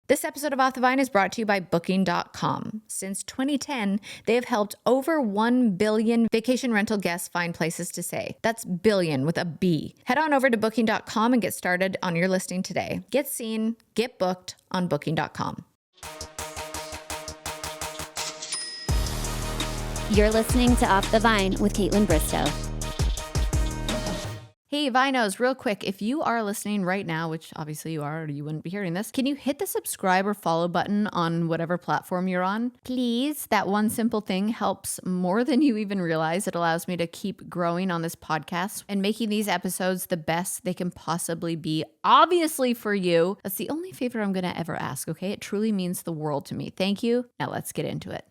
This episode of Off the Vine is brought to you by Booking.com. Since 2010, they have helped over 1 billion vacation rental guests find places to stay. That's billion with a B. Head on over to Booking.com and get started on your listing today. Get seen, get booked on Booking.com. You're listening to Off the Vine with Kaitlyn Bristowe. Hey, Vinos, real quick, if you are listening right now, which obviously you are or you wouldn't be hearing this, can you hit the subscribe or follow button on whatever platform you're on? Please, that one simple thing helps more than you even realize. It allows me to keep growing on this podcast and making these episodes the best they can possibly be, obviously for you. That's the only favor I'm going to ever ask, okay? It truly means the world to me. Thank you. Now let's get into it.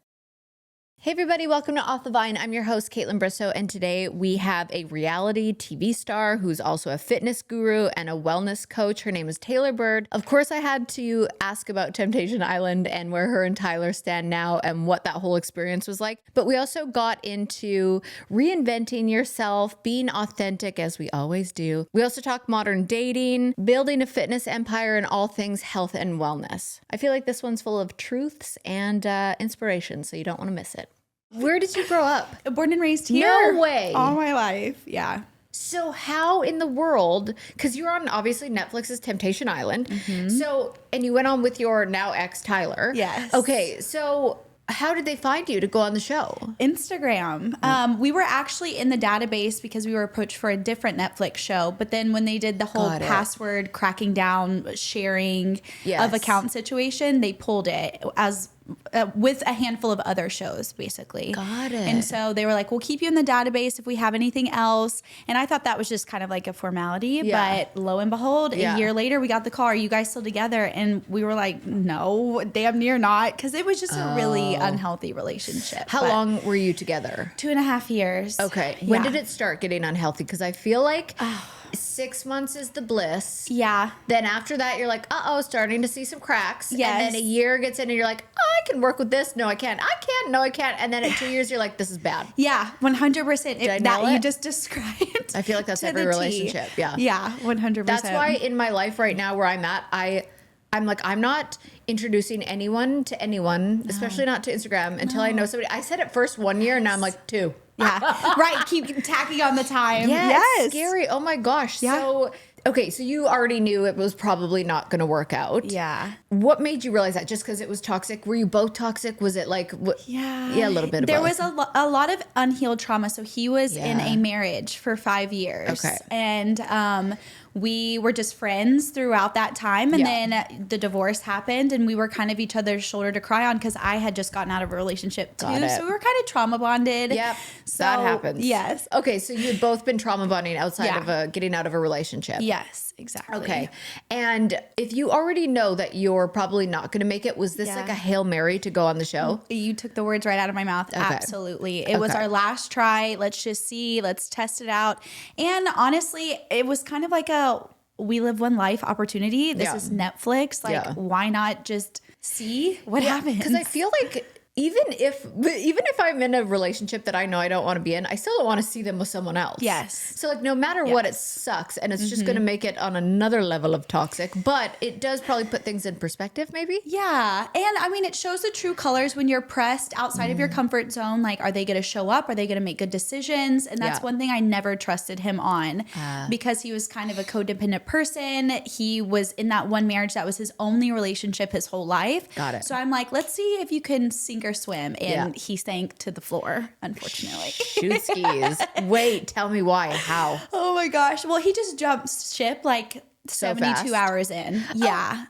Hey everybody, welcome to Off the Vine. I'm your host, Kaitlyn Bristowe, and today we have a reality TV star who's also a fitness guru and a wellness coach. Her name is Tayler Byrd. Of course, I had to ask about Temptation Island and where her and Tyler stand now and what that whole experience was like. But we also got into reinventing yourself, being authentic as we always do. We also talk modern dating, building a fitness empire, and all things health and wellness. I feel like this one's full of truths and inspiration, so you don't want to miss it. Where did you grow up? Born and raised here. No way. All my life. Yeah. So how in the world, because you're on obviously Netflix's Temptation Island. So, and you went on with your now ex Tyler. Yes. Okay. So how did they find you to go on the show? Instagram. We were actually in the database because we were approached for a different Netflix show. But then when they did the whole password cracking down, sharing of account situation, they pulled it as with a handful of other shows, basically. Got it. And so they were like, we'll keep you in the database if we have anything else. And I thought that was just kind of like a formality. Yeah. But lo and behold, a year later, we got the call, are you guys still together? And we were like, no, damn near not. Because it was just a really unhealthy relationship. How long were you together? 2.5 years. Okay. When did it start getting unhealthy? Because I feel like 6 months is the bliss. Yeah. Then after that, you're like, starting to see some cracks. Yes. And then a year gets in and you're like, I can work with this. No, I can't. I can't. No, I can't. And then at 2 years, you're like, this is bad. Yeah, 100%. Did I nail that it? you just described. I feel like that's to every the T. relationship. Yeah. Yeah, 100%. That's why in my life right now where I'm at, I'm like, I'm not introducing anyone to anyone, especially not to Instagram, until I know somebody. I said it first 1 year and now I'm like 2. Yeah, right. Keep tacking on the time. Yeah, Yes. it's scary. Oh my gosh. Yeah. So, okay, so you already knew it was probably not going to work out. Yeah. What made you realize that? Just because it was toxic? Were you both toxic? Was it like, yeah, a little bit of There both. was a lot of unhealed trauma. So he was in a marriage for 5 years. Okay. And we were just friends throughout that time. And then the divorce happened and we were kind of each other's shoulder to cry on because I had just gotten out of a relationship too. So we were kind of trauma bonded. Yep. So, that happens. Yes. Okay, so you had both been trauma bonding outside of getting out of a relationship. Yes, exactly. Okay. And if you already know that you're probably not going to make it, was this like a Hail Mary to go on the show? You took the words right out of my mouth. Okay. Absolutely. It was our last try. Let's just see. Let's test it out. And honestly, it was kind of like we live one life opportunity. This is Netflix. Like, why not just see what happens? Because I feel like even if I'm in a relationship that I know I don't want to be in, I still don't want to see them with someone else. Yes. So like no matter what, it sucks and it's just going to make it on another level of toxic, but it does probably put things in perspective maybe. Yeah. And I mean, it shows the true colors when you're pressed outside of your comfort zone. Like, are they going to show up? Are they going to make good decisions? And that's one thing I never trusted him on because he was kind of a codependent person. He was in that one marriage that was his only relationship his whole life. Got it. So I'm like, let's see if you can sink or swim. And he sank to the floor, unfortunately. Shoot skis. Wait, tell me why. How? Oh my gosh. Well, he just jumped ship like So 72 fast? hours in. Yeah.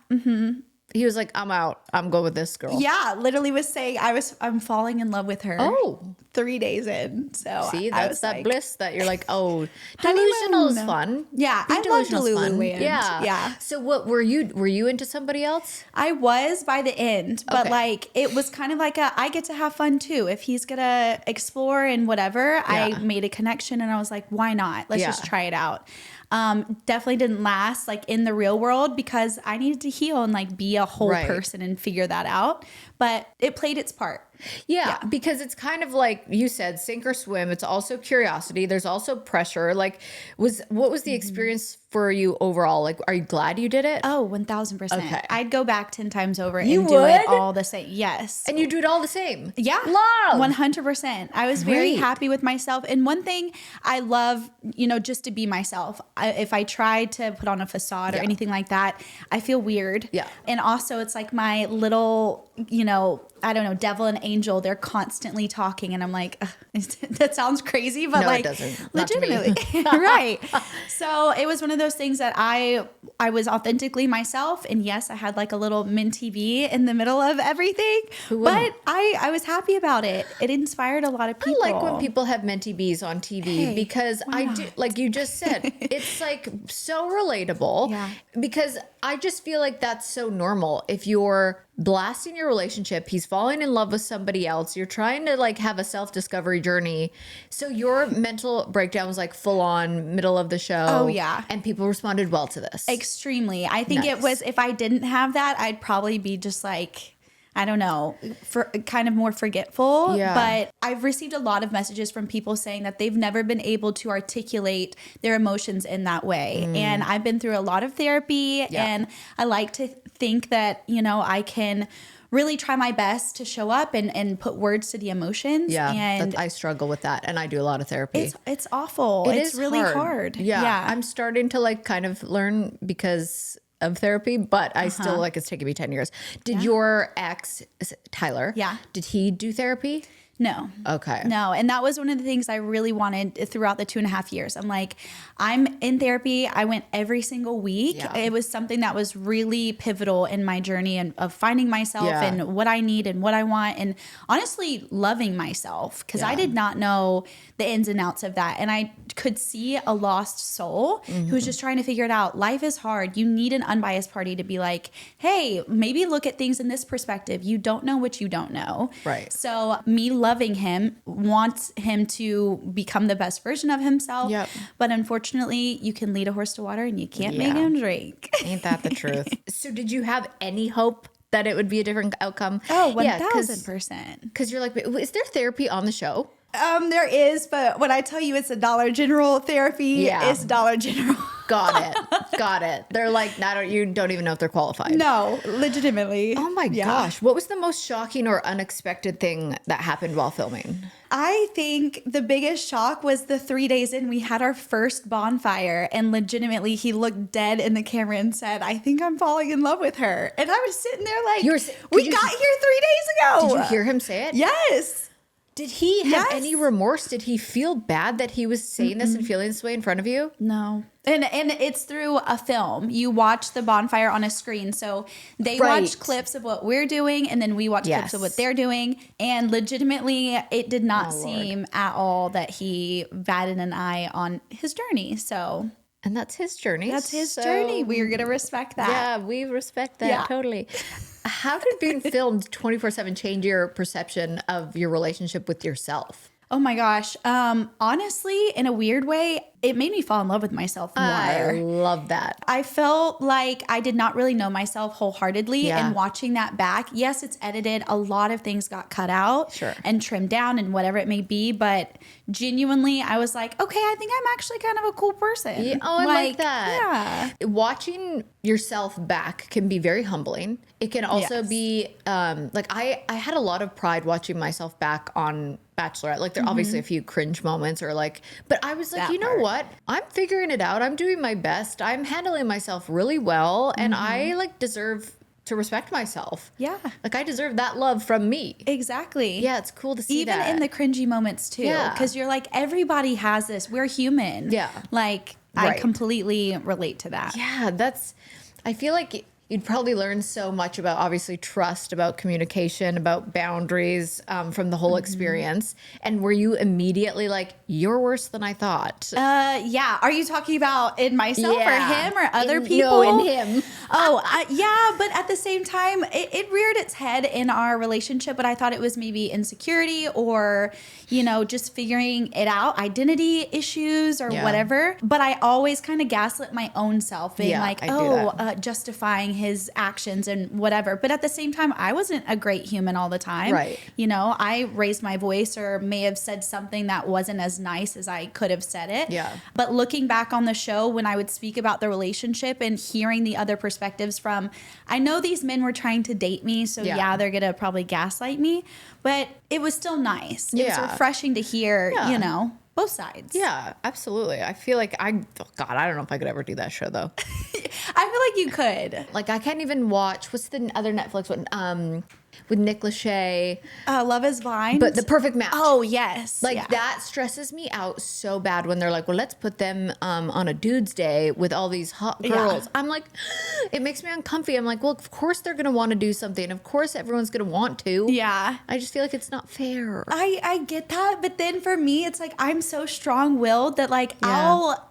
He was like, I'm out. I'm going with this girl. Yeah, literally was saying I'm falling in love with her. Oh. 3 days in. So See, I that's was that like, bliss that you're like, delusional is fun. Yeah, Being I love delusional is fun. Delulu Land. Yeah. So what were you into somebody else? I was by the end, but like it was kind of like I get to have fun too. If he's gonna explore and whatever, I made a connection and I was like, why not? Let's just try it out. Definitely didn't last like in the real world because I needed to heal and like be a whole person and figure that out. But it played its part. Yeah, because it's kind of like you said, sink or swim. It's also curiosity. There's also pressure. Like, what was the experience for you overall? Like, are you glad you did it? Oh, 1000%. Okay. I'd go back 10 times over You and do it would? all the same. Yes. And you do it all the same. Yeah. Love. 100%. I was very Great. happy with myself. And one thing I love, just to be myself. If I try to put on a facade or anything like that, I feel weird. Yeah. And also it's like my little, I don't know, devil and angel, they're constantly talking. And I'm like, that sounds crazy, but No, like it doesn't. Not to me. legitimately. Right. So it was one of those things that I was authentically myself. And yes, I had like a little mini TV in the middle of everything, but I was happy about it. It inspired a lot of people. I like when people have Menti Bees on TV because I do, like you just said, it's like so relatable. Yeah. Because I just feel like that's so normal. If you're blasting your relationship, he's falling in love with somebody else, you're trying to like have a self-discovery journey. So your mental breakdown was like full on middle of the show. Oh, yeah. And people responded well to this. Extremely. I think Nice. it was, if I didn't have that, I'd probably be just like, I don't know, for kind of more forgetful. Yeah. But I've received a lot of messages from people saying that they've never been able to articulate their emotions in that way. And I've been through a lot of therapy, and I like to think that, I can really try my best to show up and put words to the emotions. Yeah, And I struggle with that, and I do a lot of therapy. it's awful. It's really hard. Yeah, I'm starting to like kind of learn because of therapy, but I still like it's taken me 10 years. Did your ex, Tyler? Yeah. Did he do therapy? No. Okay. No. And that was one of the things I really wanted throughout the 2.5 years. I'm like, I'm in therapy. I went every single week. Yeah. It was something that was really pivotal in my journey and of finding myself and what I need and what I want. And honestly, loving myself, because I did not know the ins and outs of that. And I could see a lost soul who was just trying to figure it out. Life is hard. You need an unbiased party to be like, hey, maybe look at things in this perspective. You don't know what you don't know. Right. So me loving him, wants him to become the best version of himself. Yep. But unfortunately, you can lead a horse to water and you can't make him drink. Ain't that the truth? So did you have any hope that it would be a different outcome? Oh, Yeah, 1000%. Because you're like, is there therapy on the show? There is, but when I tell you it's a Dollar General therapy, it's Dollar General. Got it. They're like, you don't even know if they're qualified. No, legitimately. Oh my gosh. What was the most shocking or unexpected thing that happened while filming? I think the biggest shock was the 3 days in, we had our first bonfire, and legitimately he looked dead in the camera and said, I think I'm falling in love with her. And I was sitting there like, we got here 3 days ago. Did you hear him say it? Yes. Did he have any remorse? Did he feel bad that he was saying this and feeling this way in front of you? No. And it's through a film. You watch the bonfire on a screen. So they watch clips of what we're doing, and then we watch clips of what they're doing. And legitimately, it did not seem at all that he batted an eye on his journey. So... And that's his journey. That's his journey. We're going to respect that. Yeah, we respect that totally. How did being filmed 24/7 change your perception of your relationship with yourself? Oh my gosh. Honestly, in a weird way, it made me fall in love with myself more. I love that. I felt like I did not really know myself wholeheartedly. And watching that back, yes, it's edited. A lot of things got cut out and trimmed down and whatever it may be. But genuinely, I was like, okay, I think I'm actually kind of a cool person. Yeah, I like that. Yeah. Watching yourself back can be very humbling. It can also be like I had a lot of pride watching myself back on Bachelorette. Like there are obviously a few cringe moments or like, but I was like, you know what? I'm figuring it out. I'm doing my best. I'm handling myself really well. And I like deserve to respect myself. Yeah. Like I deserve that love from me. Exactly. Yeah. It's cool to see even that. in the cringy moments too. Yeah. Cause you're like, everybody has this. We're human. Yeah. Like I completely relate to that. Yeah. I feel like you'd probably learn so much about obviously trust, about communication, about boundaries from the whole experience. And were you immediately like, you're worse than I thought? Yeah. Are you talking about in myself or him or other people? No, in him. Yeah. But at the same time, it reared its head in our relationship. But I thought it was maybe insecurity or, just figuring it out, identity issues or whatever. But I always kind of gaslit my own self in justifying his actions and whatever. But at the same time, I wasn't a great human all the time. Right. You know, I raised my voice or may have said something that wasn't as nice as I could have said it. Yeah. But looking back on the show, when I would speak about the relationship and hearing the other perspectives from, I know these men were trying to date me, so yeah they're going to probably gaslight me, but it was still nice. It was refreshing to hear, you know, both sides. Yeah, absolutely. I feel like I don't know if I could ever do that show though. I feel like you could. Like I can't even watch, what's the other Netflix one? With Nick Lachey. Love is Blind. But The Perfect Match. Oh, yes. Like that stresses me out so bad when they're like, well, let's put them on a dude's day with all these hot girls. Yeah. I'm like, it makes me uncomfy. I'm like, well, of course they're going to want to do something. Of course everyone's going to want to. Yeah. I just feel like it's not fair. I get that. But then for me, it's like I'm so strong-willed that like I'll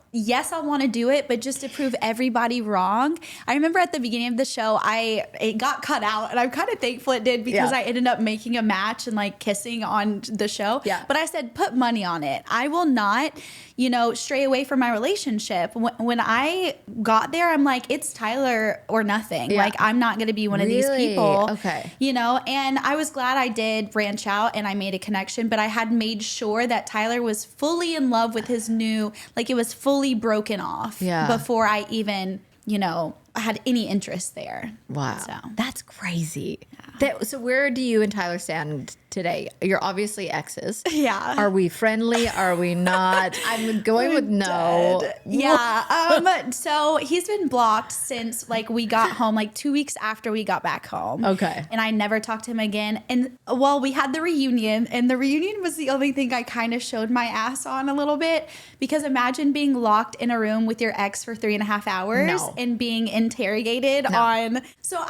want to do it, but just to prove everybody wrong. I remember at the beginning of the show, it got cut out, and I'm kind of thankful it did because I ended up making a match and like kissing on the show. Yeah. But I said, put money on it. I will not, you know, stray away from my relationship. When I got there, I'm like, it's Tayler or nothing. Yeah. Like, I'm not going to be one of these people. Okay. You know, and I was glad I did branch out and I made a connection, but I had made sure that Tayler was fully in love with his new, like it was fully broken off before I even, you know, had any interest there. Wow. So. That's crazy. Yeah. So where do you and Tayler stand today? You're obviously exes. Yeah. Are we friendly? Are we not? I'm going with no. Dead. Yeah. So he's been blocked since like we got home, like 2 weeks after we got back home. Okay. And I never talked to him again. And well, we had the reunion, and the reunion was the only thing I kind of showed my ass on a little bit, because imagine being locked in a room with your ex for 3.5 hours and being interrogated on. So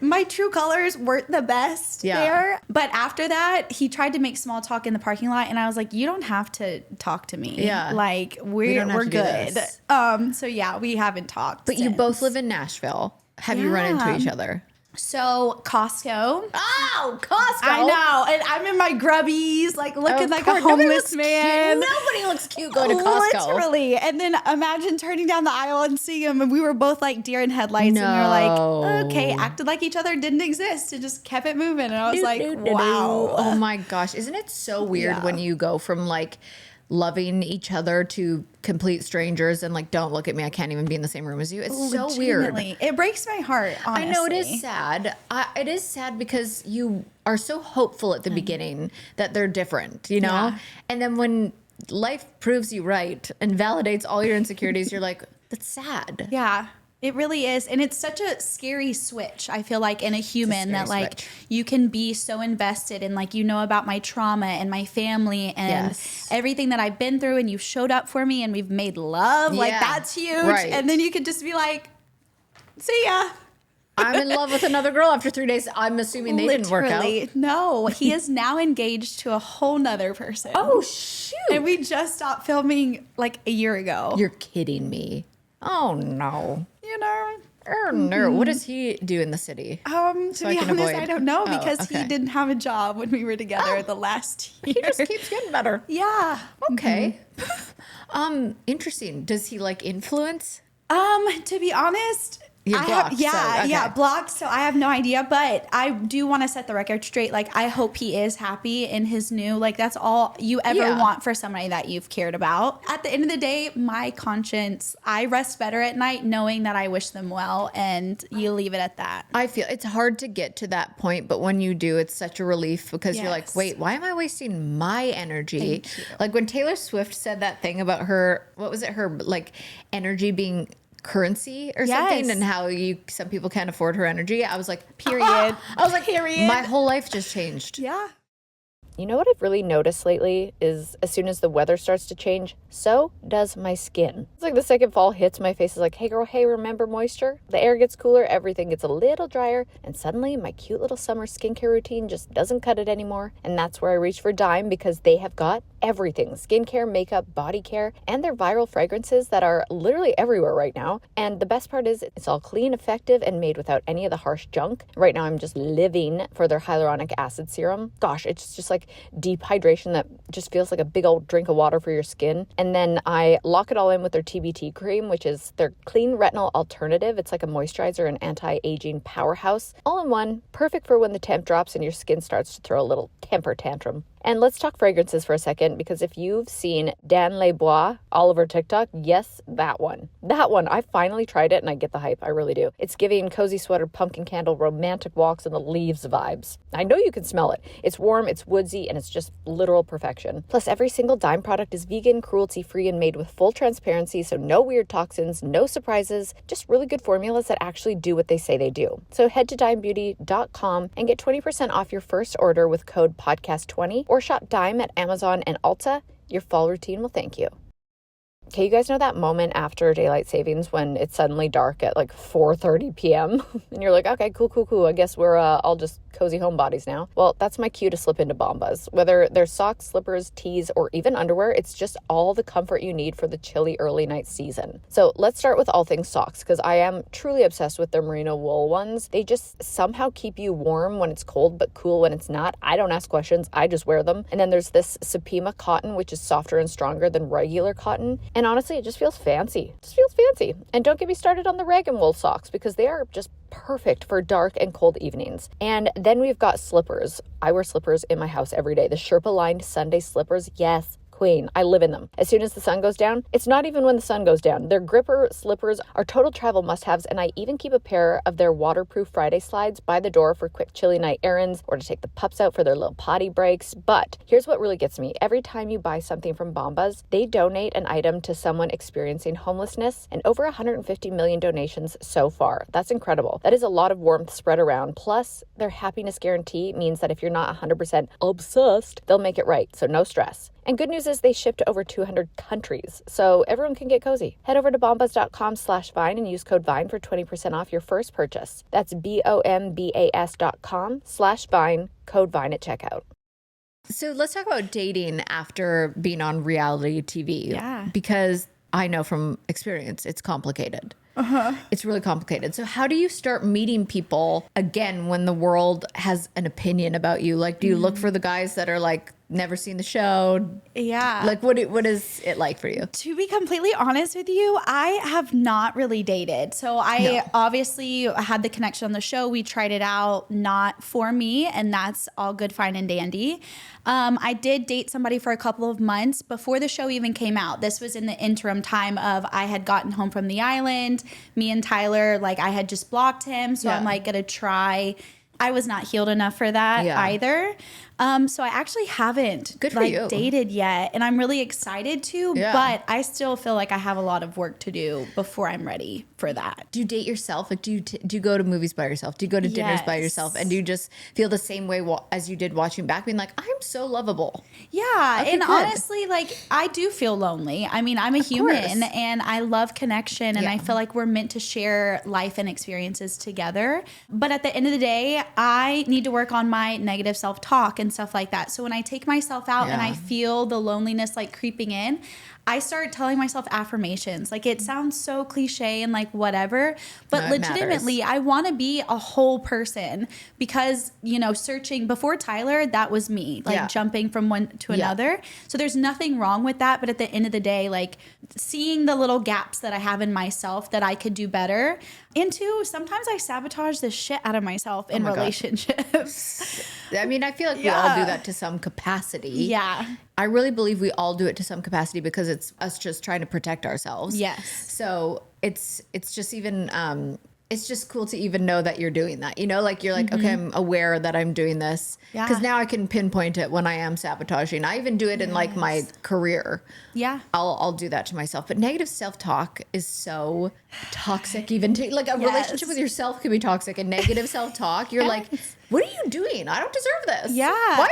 my true colors weren't the best there. But after that, he tried to make small talk in the parking lot, and I was like, you don't have to talk to me. Yeah. Like we're good. So yeah, we haven't talked. But since. You both live in Nashville. Have you run into each other? So Costco. Oh, Costco. I know. And I'm in my grubbies, like looking like a homeless man. Nobody looks cute going to Costco. Literally. And then imagine turning down the aisle and seeing him, and we were both like deer in headlights. And we were like, okay, acted like each other didn't exist and just kept it moving. And I was like, wow. Oh my gosh. Isn't it so weird when you go from like loving each other to complete strangers and like, don't look at me, I can't even be in the same room as you. It's so weird. It breaks my heart, honestly. I know it is sad. It is sad because you are so hopeful at the beginning that they're different, you know? Yeah. And then when life proves you right and validates all your insecurities, you're like, that's sad. Yeah. It really is. And it's such a scary switch, I feel like, in a human that like you can be so invested in, like, you know about my trauma and my family and everything that I've been through, and you've showed up for me and we've made love. Like, that's huge. Right. And then you could just be like, see ya. I'm in love with another girl after 3 days. I'm assuming they didn't work out. No, he is now engaged to a whole nother person. Oh, shoot. And we just stopped filming like a year ago. You're kidding me. Oh, no. You know? Oh, no. What does he do in the city? To be honest, I don't know, because he didn't have a job when we were together the last year. He just keeps getting better. Yeah. Okay. Interesting. Does he like influence? To be honest, blocked. So I have no idea, but I do want to set the record straight. Like, I hope he is happy in his new, like, that's all you ever want for somebody that you've cared about. At the end of the day, my conscience, I rest better at night knowing that I wish them well, and you leave it at that. I feel it's hard to get to that point, but when you do, it's such a relief, because you're like, wait, why am I wasting my energy? Like when Taylor Swift said that thing about her, what was it? Her like energy being currency or something, and how some people can't afford her energy. I was like, period. I was like, period. My whole life just changed. Yeah. You know what I've really noticed lately is as soon as the weather starts to change, so does my skin. It's like the second fall hits, my face is like, hey girl, hey, remember moisture? The air gets cooler, everything gets a little drier, and suddenly my cute little summer skincare routine just doesn't cut it anymore. And that's where I reach for Dime, because they have got everything: skincare, makeup, body care, and their viral fragrances that are literally everywhere right now. And the best part is it's all clean, effective, and made without any of the harsh junk. Right now I'm just living for their hyaluronic acid serum. Gosh, it's just like deep hydration that just feels like a big old drink of water for your skin. And then I lock it all in with their TBT cream, which is their clean retinol alternative. It's like a moisturizer and anti-aging powerhouse, all in one, perfect for when the temp drops and your skin starts to throw a little temper tantrum. And let's talk fragrances for a second, because if you've seen Dan Lebois all over TikTok, yes, that one. That one, I finally tried it and I get the hype. I really do. It's giving cozy sweater, pumpkin candle, romantic walks in the leaves vibes. I know you can smell it. It's warm, it's woodsy, and it's just literal perfection. Plus, every single Dime product is vegan, cruelty-free, and made with full transparency, so no weird toxins, no surprises, just really good formulas that actually do what they say they do. So head to dimebeauty.com and get 20% off your first order with code podcast20, or shop Dime at Amazon and Ulta. Your fall routine will thank you. Okay, you guys know that moment after daylight savings when it's suddenly dark at like 4:30 p.m. and you're like, okay, cool. I guess we're all just cozy homebodies now. Well, that's my cue to slip into Bombas. Whether they're socks, slippers, tees, or even underwear, it's just all the comfort you need for the chilly early night season. So let's start with all things socks, because I am truly obsessed with their merino wool ones. They just somehow keep you warm when it's cold, but cool when it's not. I don't ask questions. I just wear them. And then there's this Supima cotton, which is softer and stronger than regular cotton. And honestly, it just feels fancy. And don't get me started on the rag and wool socks, because they are just perfect for dark and cold evenings. And then we've got slippers. I wear slippers in my house every day. The Sherpa lined Sunday slippers. Yes, queen. I live in them. As soon as the sun goes down, it's not even when the sun goes down. Their gripper slippers are total travel must-haves, and I even keep a pair of their waterproof Friday slides by the door for quick chilly night errands or to take the pups out for their little potty breaks. But here's what really gets me. Every time you buy something from Bombas, they donate an item to someone experiencing homelessness, and over 150 million donations so far. That's incredible. That is a lot of warmth spread around. Plus, their happiness guarantee means that if you're not 100% obsessed, they'll make it right, so no stress. And good news is they ship to over 200 countries, so everyone can get cozy. Head over to bombas.com/Vine and use code VINE for 20% off your first purchase. That's BOMBAS.com/Vine, code VINE at checkout. So let's talk about dating after being on reality TV. Yeah. Because I know from experience, it's complicated. It's really complicated. So how do you start meeting people again when the world has an opinion about you? Like, do you look for the guys that are like, never seen the show? Yeah. Like, what is it like for you? To be completely honest with you, I have not really dated. So I obviously had the connection on the show. We tried it out, not for me, and that's all good, fine, and dandy. I did date somebody for a couple of months before the show even came out. This was in the interim time of I had gotten home from the island. Me and Tyler, like I had just blocked him. So I'm like, gonna try. I was not healed enough for that either. So I actually haven't dated yet, and I'm really excited to, but I still feel like I have a lot of work to do before I'm ready for that. Do you date yourself? Like, do you go to movies by yourself? Do you go to dinners by yourself? And do you just feel the same way as you did watching back, being like, I'm so lovable? Yeah. Okay, and good. honestly, like, I do feel lonely. I mean, I'm a human and I love connection, and I feel like we're meant to share life and experiences together. But at the end of the day, I need to work on my negative self-talk and stuff like that. So when I take myself out and I feel the loneliness like creeping in, I start telling myself affirmations. Like, it sounds so cliche and like whatever, but legitimately I want to be a whole person, because, you know, searching before Tyler, that was me, like jumping from one to another. So there's nothing wrong with that. But at the end of the day, like, seeing the little gaps that I have in myself that I could do better. And two, sometimes I sabotage the shit out of myself in relationships. I mean, I feel like we all do that to some capacity. Yeah. I really believe we all do it to some capacity, because it's us just trying to protect ourselves. Yes. So it's just even it's just cool to even know that you're doing that. You know, like, you're like, okay, I'm aware that I'm doing this. Yeah. Because now I can pinpoint it when I am sabotaging. I even do it in like my career. Yeah. I'll do that to myself. But negative self-talk is so toxic. Even to, like, a relationship with yourself can be toxic, and negative self-talk, you're like, what are you doing? I don't deserve this. Yeah. Why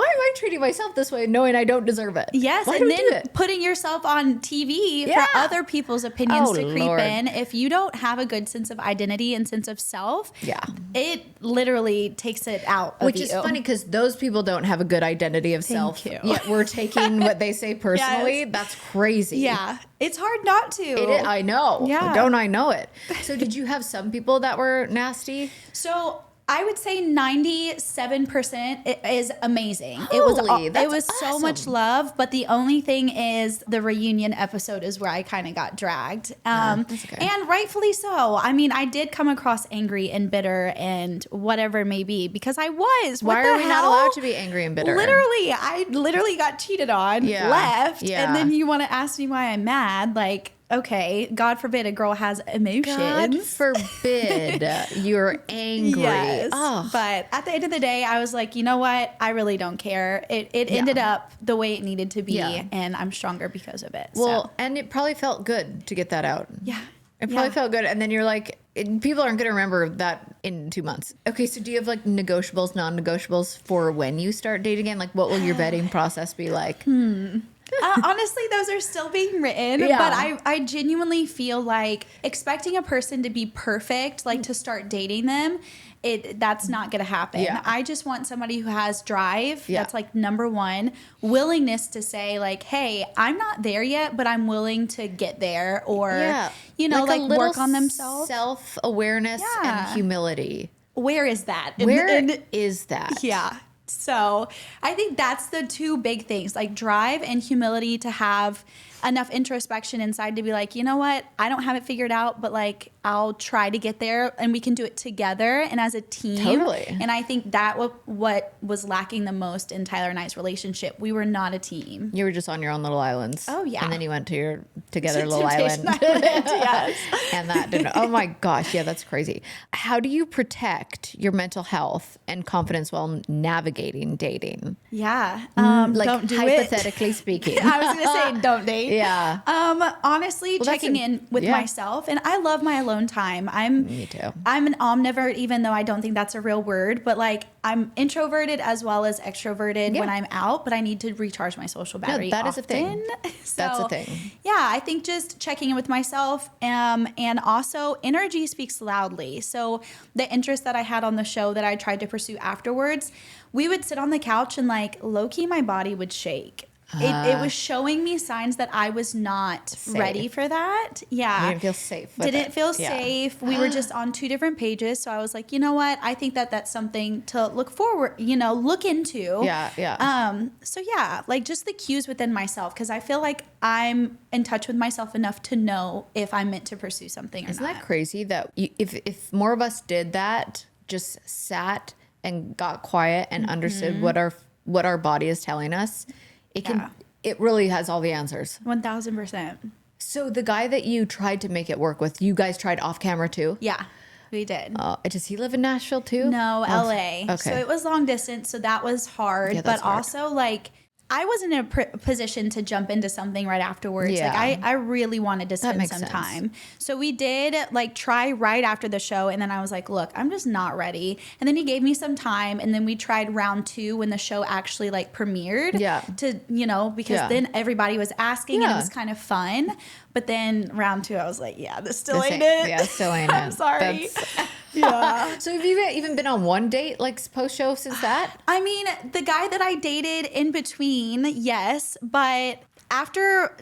am I treating myself this way knowing I don't deserve it? Yes. Why And do I do then it? putting yourself on TV Yeah. for other people's opinions to creep Lord. in. If you don't have a good sense of identity and sense of self, Yeah. it literally takes it out of Which you. is funny because those people don't have a good identity of self. you. Yet we're taking what they say personally. Yes. That's crazy. Yeah. It's hard not to. It is, I know. Yeah. Don't I know it? So did you have some people that were nasty? So I would say 97% is amazing. Holy, it that's was so much awesome. love, but the only thing is the reunion episode is where I kind of got dragged. That's okay. And rightfully so. I mean, I did come across angry and bitter and whatever it may be because I was. Why What the are we not hell? allowed to be angry and bitter? Literally, I literally got cheated on, Yeah. left, Yeah. and then you want to ask me why I'm mad? Like, okay, God forbid a girl has emotions. God forbid you're angry. Yes. Oh. But at the end of the day, I was like, you know what? I really don't care. It ended up the way it needed to be, Yeah. and I'm stronger because of it. Well, So, and it probably felt good to get that out. yeah. It probably Yeah. felt good. And then you're like, people aren't going to remember that in 2 months. Okay, so do you have like negotiables, non-negotiables for when you start dating again? Like what will your vetting process be like? Honestly, those are still being written, Yeah. but I genuinely feel like expecting a person to be perfect, like to start dating them, that's not going to happen. Yeah. I just want somebody who has drive. Yeah. That's like number one. Willingness to say like, hey, I'm not there yet, but I'm willing to get there, or you know, a like little work on themselves. self-awareness Yeah. and humility. Where is that? Where And- is that? Yeah. So I think that's the two big things, like drive and humility, to have enough introspection inside to be like, you know what, I don't have it figured out, but like I'll try to get there and we can do it together and as a team. Totally. And I think that what was lacking the most in Tyler and I's relationship. We were not a team. You were just on your own little islands. Oh, yeah. And then you went to your together To little Temptation island. Island, yes. And that didn't. Oh my gosh. Yeah, that's crazy. How do you protect your mental health and confidence while navigating dating? Yeah. Like don't do it. hypothetically speaking. I was going to say don't date. Yeah. Honestly, that's checking in with yeah. myself, and I love my alone time. Me too. I'm an omnivore, even though I don't think that's a real word, but like I'm introverted as well as extroverted Yeah. when I'm out, but I need to recharge my social battery. that is a thing. So, That's a thing. Yeah, I think just checking in with myself, and also energy speaks loudly. So the interest that I had on the show that I tried to pursue afterwards, we would sit on the couch and like low key my body would shake. It was showing me signs that I was not ready for that. Yeah. You didn't feel safe with Didn't it. feel Yeah. safe. We were just on two different pages. So I was like, you know what? I think that that's something to look forward, look into. Yeah, yeah. So yeah, like just the cues within myself, because I feel like I'm in touch with myself enough to know if I'm meant to pursue something or Isn't not. that crazy that if more of us did that, just sat and got quiet and understood what our body is telling us, it really has all the answers. 1000%. So the guy that you tried to make it work with, you guys tried off camera too? Yeah, we did. Does he live in Nashville too? No, Oh, LA. Okay. So it was long distance, so that was hard. Yeah, that's but hard. also, like, I wasn't in a position to jump into something right afterwards. Yeah. Like, I really wanted to spend makes some sense. time. So we did, like, try right after the show. And then I was like, look, I'm just not ready. And then he gave me some time. And then we tried round 2 when the show actually, like, premiered. Yeah. To, because Yeah. then everybody was asking and Yeah. it was kind of fun. But then round 2, I was like, yeah, this still This ain't it. Yeah, still ain't it. I'm sorry. That's- Yeah. So have you even been on one date, like post-show since that? I mean, the guy that I dated in between, yes, but after,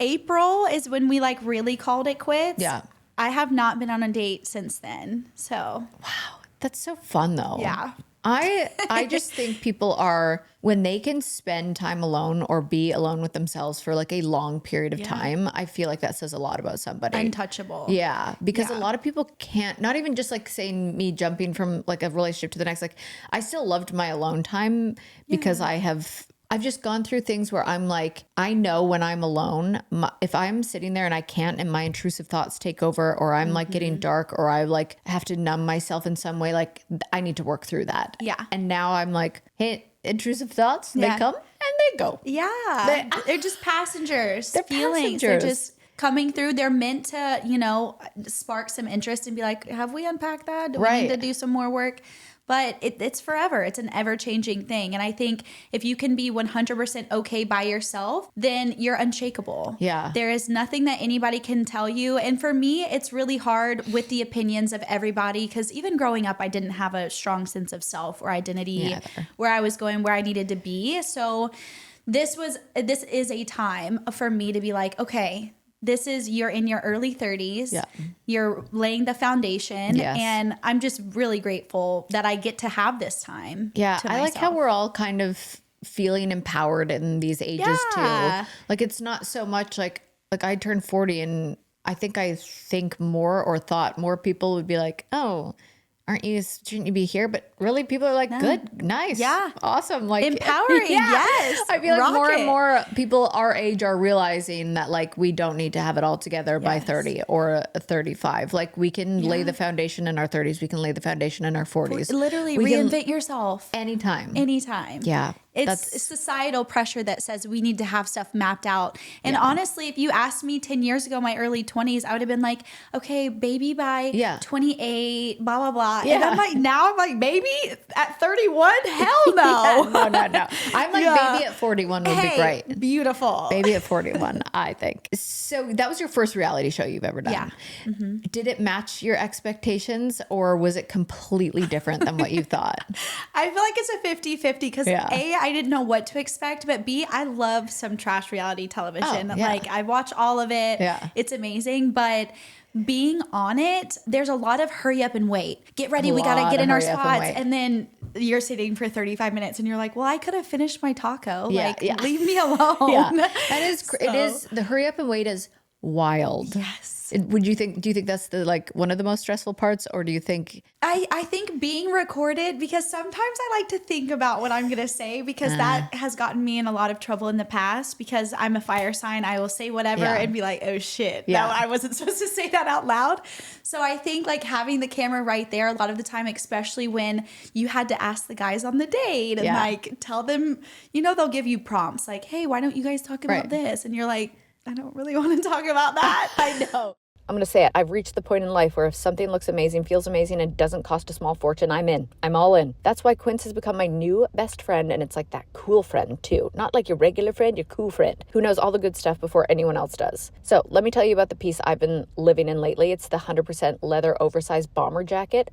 April is when we like really called it quits. Yeah. I have not been on a date since then. So, That's so fun though. yeah. I just think people are, when they can spend time alone or be alone with themselves for like a long period of time, I feel like that says a lot about somebody. Untouchable. Yeah, because Yeah. a lot of people can't, not even just like saying me jumping from like a relationship to the next, like I still loved my alone time because I've just gone through things where I'm like, I know when I'm alone, if I'm sitting there and I can't and my intrusive thoughts take over, or I'm like getting dark, or I like have to numb myself in some way, like I need to work through that. Yeah. And now I'm like, hey, intrusive thoughts, Yeah. they come and they go. Yeah. They're just passengers. They're feelings. They're passengers. just coming through. They're meant to, spark some interest and be like, have we unpacked that? Do we need Right. to do some more work? but it's forever. It's an ever-changing thing. And I think if you can be 100% okay by yourself, then you're unshakable. Yeah. There is nothing that anybody can tell you. And for me, it's really hard with the opinions of everybody, because even growing up, I didn't have a strong sense of self or identity, where I was going, where I needed to be. So this is a time for me to be like, okay, you're in your early 30s. Yeah. You're laying the foundation. Yes. And I'm just really grateful that I get to have this time. Yeah. I like how we're all kind of feeling empowered in these ages too. Like, it's not so much like I turned 40 and I think more or thought more people would be like, oh, shouldn't you be here? But really, people are like, good, nice, awesome, like empowering. Yes, I feel like more and more people our age are realizing that like we don't need to have it all together by 30 or 35. Like, we can lay the foundation in our 30s. We can lay the foundation in our 40s. Literally, reinvent yourself anytime. Yeah. It's societal pressure that says we need to have stuff mapped out. And honestly, if you asked me 10 years ago, my early 20s, I would have been like, okay, baby by 28, blah, blah, blah. Yeah. And now I'm like, baby at 31? Hell no. No. I'm like, baby at 41 would be great. Beautiful. Baby at 41, I think. So that was your first reality show you've ever done. Yeah. Mm-hmm. Did it match your expectations, or was it completely different than what you thought? I feel like it's a 50-50 because I didn't know what to expect, but B, I love some trash reality television. Like, I watch all of it. Yeah. It's amazing. But being on it, there's a lot of hurry up and wait. Get ready. We got to get in our spots. And then you're sitting for 35 minutes and you're like, well, I could have finished my taco. Leave me alone. Yeah. It is the hurry up and wait is wild. Yes. Do you think that's one of the most stressful parts, or do you think? I think being recorded, because sometimes I like to think about what I'm going to say, because that has gotten me in a lot of trouble in the past, because I'm a fire sign. I will say whatever and be like, oh shit, no, I wasn't supposed to say that out loud. So I think like having the camera right there a lot of the time, especially when you had to ask the guys on the date and like tell them, they'll give you prompts like, hey, why don't you guys talk about this? And you're like, I don't really want to talk about that. I know. I'm going to say it. I've reached the point in life where if something looks amazing, feels amazing, and doesn't cost a small fortune, I'm in. I'm all in. That's why Quince has become my new best friend, and it's like that cool friend too. Not like your regular friend, your cool friend who knows all the good stuff before anyone else does. So let me tell you about the piece I've been living in lately. It's the 100% leather oversized bomber jacket.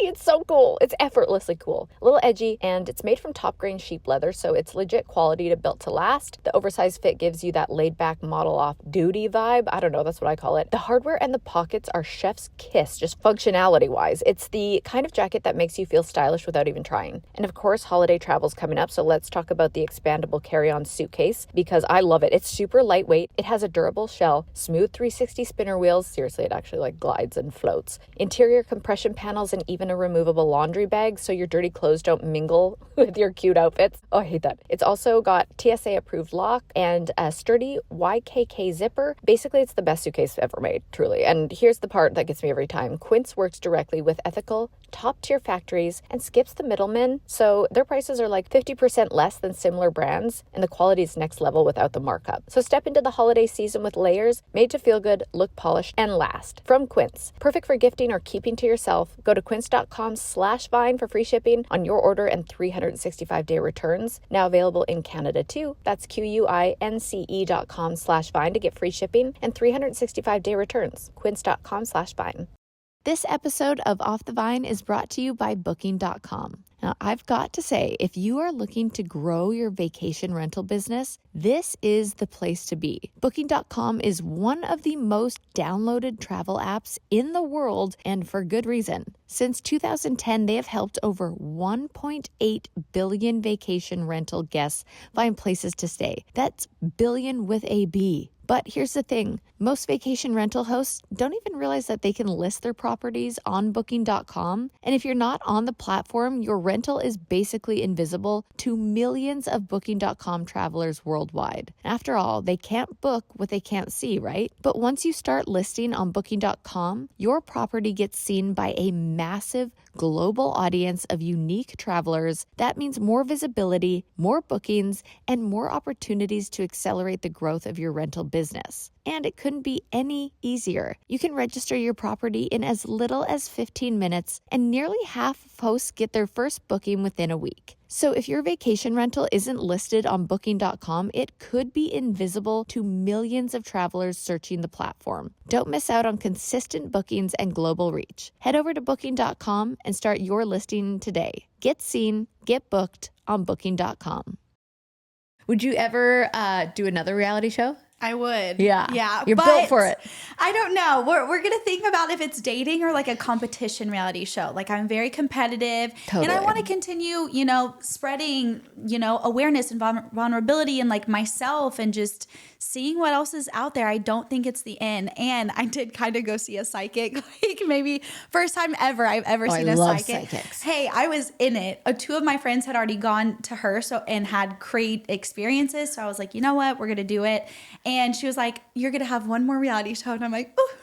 It's so cool. It's effortlessly cool. A little edgy, and it's made from top grain sheep leather, so it's legit quality to built to last. The oversized fit gives you that laid back model off duty vibe. I don't know, that's what I call it. The hardware and the pockets are chef's kiss, just functionality wise. It's the kind of jacket that makes you feel stylish without even trying. And of course, holiday travel's coming up, so let's talk about the expandable carry-on suitcase, because I love it. It's super lightweight. It has a durable shell, smooth 360 spinner wheels. Seriously, it actually like glides and floats. Interior compression panels, and even a removable laundry bag so your dirty clothes don't mingle with your cute outfits. Oh, I hate that. It's also got TSA approved lock and a sturdy YKK zipper. Basically, it's the best suitcase ever made, truly. And here's the part that gets me every time. Quince works directly with ethical, top-tier factories and skips the middlemen, so their prices are like 50% less than similar brands, and the quality is next level without the markup. So step into the holiday season with layers, made to feel good, look polished, and last. From Quince. Perfect for gifting or keeping to yourself. Go to quince.com/vine for free shipping on your order and 365-day returns. Now available in Canada too. That's QUINCE.com/vine to get free shipping and 365-day returns. Quince.com/vine. This episode of Off the Vine is brought to you by Booking.com. Now, I've got to say, if you are looking to grow your vacation rental business, this is the place to be. Booking.com is one of the most downloaded travel apps in the world, and for good reason. Since 2010, they have helped over 1.8 billion vacation rental guests find places to stay. That's billion with a B. But here's the thing. Most vacation rental hosts don't even realize that they can list their properties on Booking.com. And if you're not on the platform, your rental is basically invisible to millions of Booking.com travelers worldwide. After all, they can't book what they can't see, right? But once you start listing on Booking.com, your property gets seen by a massive global audience of unique travelers. That means more visibility, more bookings, and more opportunities to accelerate the growth of your rental business. and it couldn't be any easier. You can register your property in as little as 15 minutes, and nearly half of hosts get their first booking within a week. So if your vacation rental isn't listed on Booking.com, it could be invisible to millions of travelers searching the platform. Don't miss out on consistent bookings and global reach. Head over to Booking.com and start your listing today. Get seen, get booked on Booking.com. Would you ever do another reality show? I would. Yeah. You're built for it. I don't know. We're going to think about if it's dating or like a competition reality show. Like I'm very competitive and I want to continue, spreading, awareness and vulnerability and like myself and just seeing what else is out there. I don't think it's the end. And I did kind of go see a psychic, like maybe first time ever I've ever seen a psychic. Psychics. Hey, I was in it. Two of my friends had already gone to her and had great experiences. So I was like, you know what? We're going to do it. And she was like, you're going to have one more reality show. And I'm like, oh.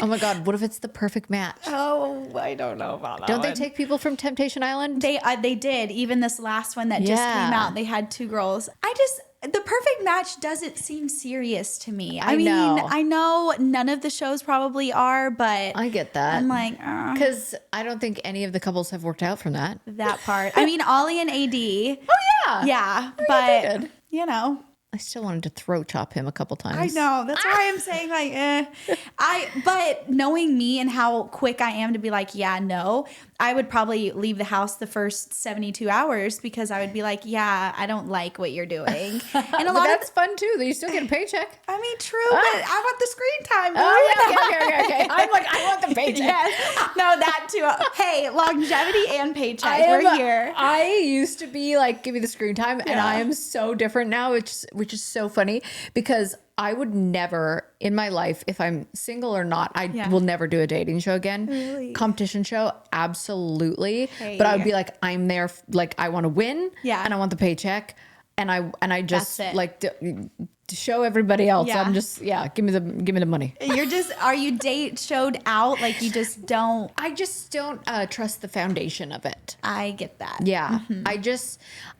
Oh my God, what if it's the perfect match? Oh, I don't know about that. Don't they take people from Temptation Island? They did. Even this last one that just came out, they had 2 girls. The perfect match doesn't seem serious to me. I mean, I know none of the shows probably are, but I get that. I'm like, because I don't think any of the couples have worked out from that. That part. I mean, Ollie and AD. Oh, yeah. Yeah. But, I still wanted to throat chop him a couple times. I know. That's why I'm saying but knowing me and how quick I am to be like, yeah, no, I would probably leave the house the first 72 hours because I would be like, yeah, I don't like what you're doing. And that's fun too, that you still get a paycheck. I mean, true, but I want the screen time. Okay. I'm like, I want the paycheck. Yes. No, that too. Hey, longevity and paycheck. We're here. I used to be like, give me the screen time. And I am so different now, which is so funny because I would never in my life, if I'm single or not, I will never do a dating show again. Really? Competition show, absolutely. Hey. But I would be like, I'm there, like I want to win and I want the paycheck. And I just like to show everybody else. Yeah. I'm just, give me the money. Are you date showed out? Like you just don't. I just don't trust the foundation of it. I get that. Yeah. Mm-hmm.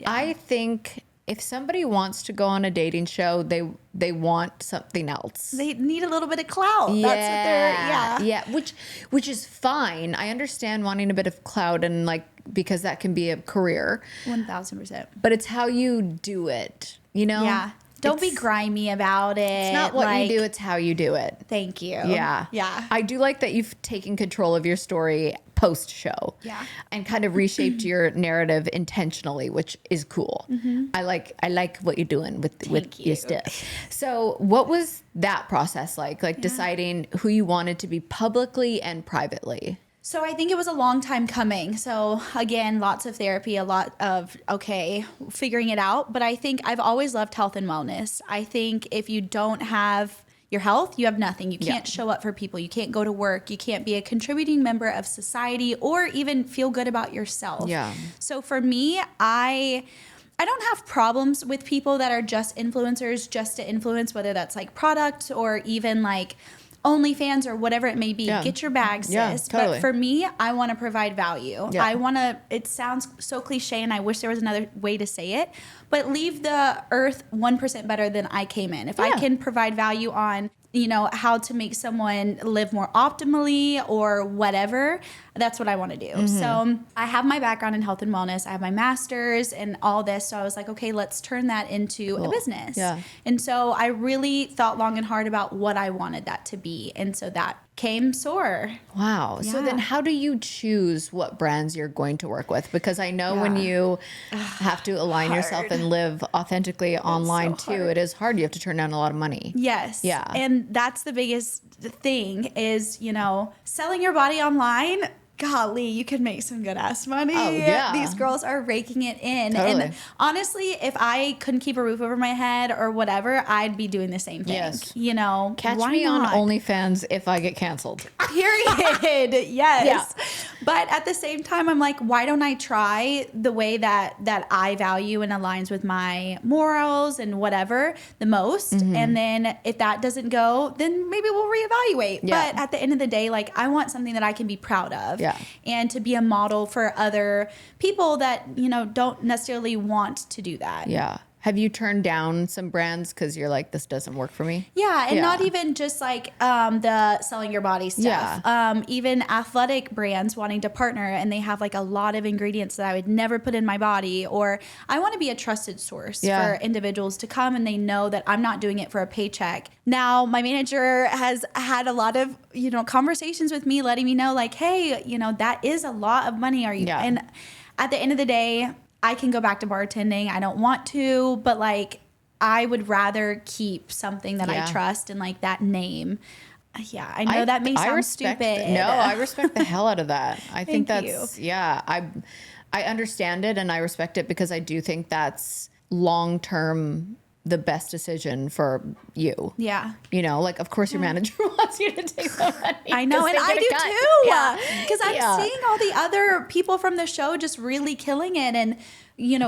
I think if somebody wants to go on a dating show, they want something else. They need a little bit of clout. That's what they're, which is fine. I understand wanting a bit of clout and like, because that can be a career. 1000%. But it's how you do it, Yeah. Don't be grimy about it. It's not what you do, it's how you do it. Thank you. Yeah. Yeah. I do like that you've taken control of your story post-show. Yeah. And kind of reshaped your narrative intentionally, which is cool. Mm-hmm. I like what you're doing with your stuff. So what was that process like? Like deciding who you wanted to be publicly and privately? So I think it was a long time coming. So again, lots of therapy, a lot of, figuring it out. But I think I've always loved health and wellness. I think if you don't have your health, you have nothing. You can't show up for people. You can't go to work. You can't be a contributing member of society or even feel good about yourself. Yeah. So for me, I don't have problems with people that are just influencers, just to influence, whether that's like product or even like OnlyFans or whatever it may be. Get your bag, sis. Yeah, totally. But for me, I want to provide value. Yeah. It sounds so cliche and I wish there was another way to say it, but leave the earth 1% better than I came in. If I can provide value on, how to make someone live more optimally or whatever, that's what I want to do. Mm-hmm. So I have my background in health and wellness. I have my master's and all this. So I was like, okay, let's turn that into a business. Yeah. And so I really thought long and hard about what I wanted that to be. And so that came SOAR. Wow. Yeah. So then how do you choose what brands you're going to work with? Because I know when you have to align yourself and live authentically online too, it is hard. You have to turn down a lot of money. Yes. Yeah. And that's the biggest thing is, selling your body online. Golly, you could make some good ass money. Oh, yeah. These girls are raking it in. Totally. And honestly, if I couldn't keep a roof over my head or whatever, I'd be doing the same thing. Yes. Catch me on OnlyFans if I get canceled. Period. Yes. Yeah. But at the same time, I'm like, why don't I try the way that I value and aligns with my morals and whatever the most? Mm-hmm. And then if that doesn't go, then maybe we'll reevaluate. Yeah. But at the end of the day, like I want something that I can be proud of. Yeah. And to be a model for other people that, don't necessarily want to do that. Yeah. Have you turned down some brands because you're like, this doesn't work for me? Yeah, and not even just like the selling your body stuff. Even athletic brands wanting to partner, and they have like a lot of ingredients that I would never put in my body. Or I want to be a trusted source for individuals to come, and they know that I'm not doing it for a paycheck. Now, my manager has had a lot of, conversations with me, letting me know like, hey, that is a lot of money. Are you? Yeah. And at the end of the day, I can go back to bartending. I don't want to, but like, I would rather keep something that I trust and like that name. Yeah, I know that may sound stupid. No, I respect the hell out of that. I think Thank that's, you. I understand it and I respect it because I do think that's long-term the best decision for you. Yeah. Like, of course your manager wants you to take the money. I know, and I do too. Because I'm seeing all the other people from the show just really killing it and,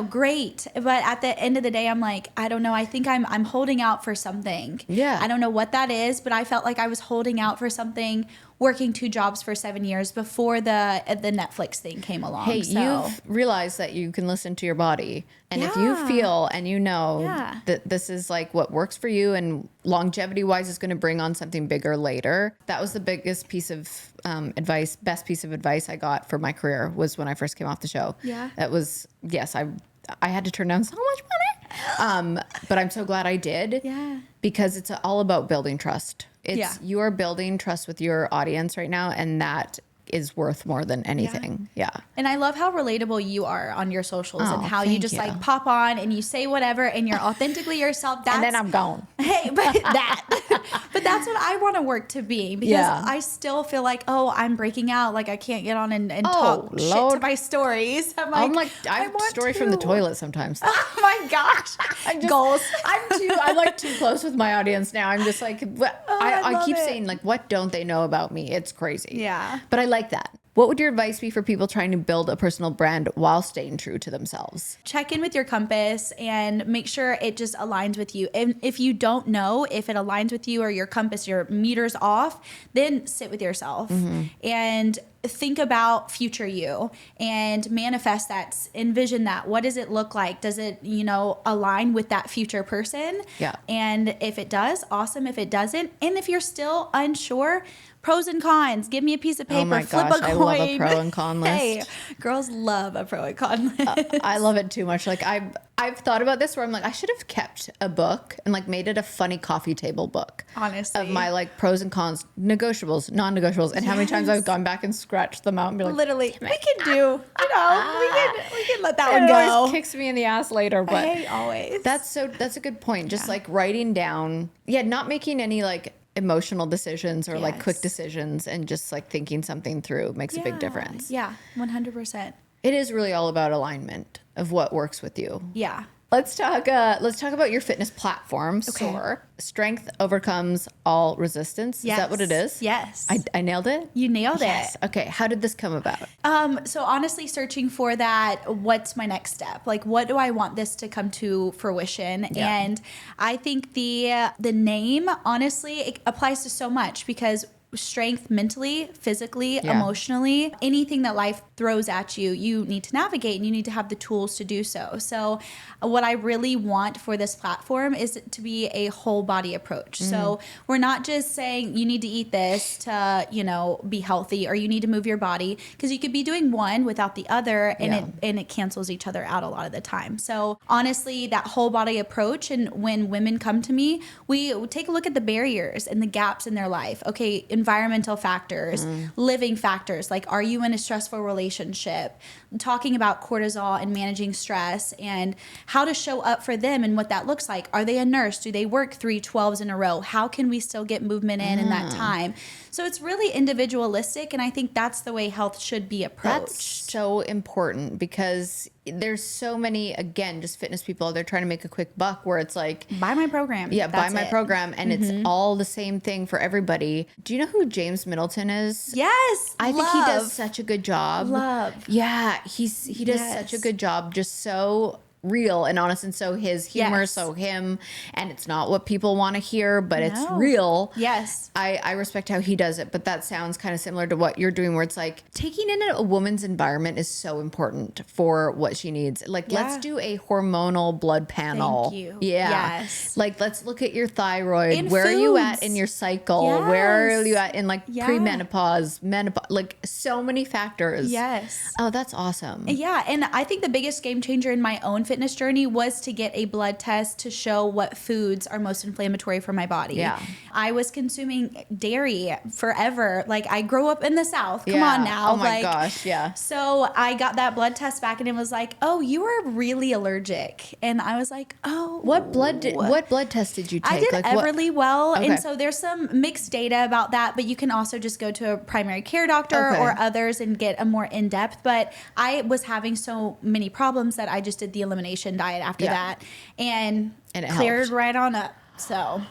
great. But at the end of the day, I'm like, I don't know. I think I'm holding out for something. Yeah. I don't know what that is, but I felt like I was holding out for something, working 2 jobs for 7 years before the Netflix thing came along. Hey, you've realized that you can listen to your body. And if you feel and that this is like what works for you and longevity wise is going to bring on something bigger later. That was the biggest piece of best piece of advice I got for my career was when I first came off the show. Yeah. That was, yes, I had to turn down so much money. But I'm so glad I did. Yeah. Because it's all about building trust. You are building trust with your audience right now, and that is worth more than anything. Yeah. And I love how relatable you are on your socials and how you just like pop on and you say whatever and you're authentically yourself. And then I'm gone. Hey, but that's what I want to work to be because I still feel like, I'm breaking out. Like I can't get on and talk shit to my stories. I have stories from the toilet sometimes. Oh my gosh. Goals. I'm like too close with my audience now. I'm just like, I keep saying like, what don't they know about me? It's crazy. Yeah. But I like that. What would your advice be for people trying to build a personal brand while staying true to themselves? Check in with your compass and make sure it just aligns with you. And if you don't know if it aligns with you or your compass, your meter's off, then sit with yourself and think about future you and manifest that, envision that. What does it look like? Does it, align with that future person? Yeah. And if it does, awesome. If it doesn't, and if you're still unsure, pros and cons. Give me a piece of paper. Oh my flip gosh, a coin. I love a pro and con list. Hey, girls love a pro and con list. I love it too much. Like I've thought about this where I'm like, I should have kept a book and like made it a funny coffee table book. Honestly. Of my like pros and cons, negotiables, non-negotiables, and how many times I've gone back and scratched them out and be like, literally, we can do, we can let that one it go. always kicks me in the ass later, but Hey, always. that's a good point. Just like writing down, not making any like emotional decisions or like quick decisions and just like thinking something through makes a big difference. Yeah, 100%. It is really all about alignment of what works with you. Yeah. Let's talk about your fitness platform, SOAR. Strength overcomes all resistance. Yes. Is that what it is? Yes. I nailed it? You nailed Yes. it. Okay. How did this come about? So honestly, searching for that, what's my next step? Like, what do I want this to come to fruition? Yeah. And I think the name, honestly, it applies to so much because strength mentally, physically, emotionally, anything that life throws at you, you need to navigate and you need to have the tools to do so. So what I really want for this platform is to be a whole body approach. So we're not just saying you need to eat this to, be healthy or you need to move your body, because you could be doing one without the other and it cancels each other out a lot of the time. So honestly, that whole body approach, and when women come to me, we take a look at the barriers and the gaps in their life. Okay, environmental factors, living factors, like are you in a stressful relationship? Talking about cortisol and managing stress and how to show up for them and what that looks like. Are they a nurse? Do they work 3 12s in a row? How can we still get movement in that time? So it's really individualistic, and I think that's the way health should be approached. That's so important because there's so many, again, just fitness people, they're trying to make a quick buck where it's like, buy my program. Yeah, That's buy my it. program. And it's all the same thing for everybody. Do you know who James Middleton is? Yes. I think he does such a good job. Love. Yeah, he does such a good job. Just so real and honest. And so his humor, Yes. so him, and it's not what people want to hear, but it's No. real. Yes. I respect how he does it, but that sounds kind of similar to what you're doing, where it's like taking in a woman's environment is so important for what she needs. Like, let's Yeah. do a hormonal blood panel. Thank you. Yeah. Yes. Like, let's look at your thyroid. In Where are you at foods. in your cycle? Where are Yes. you at in like Yeah. premenopause, menopause? Like, so many factors. Yes. Oh, that's awesome. Yeah, and I think the biggest game changer in my own fitness journey was to get a blood test to show what foods are most inflammatory for my body. Yeah. I was consuming dairy forever. Like, I grew up in the South. Come Yeah. on now. Oh my Like, gosh. Yeah. So I got that blood test back and it was like, oh, you are really allergic. And I was like, oh. What blood test did you take? I did like, what- Everly Well. Okay. And so there's some mixed data about that, but you can also just go to a primary care doctor Okay. or others and get a more in-depth. But I was having so many problems that I just did the elimination diet after Yeah. that and it cleared helped. right on up. So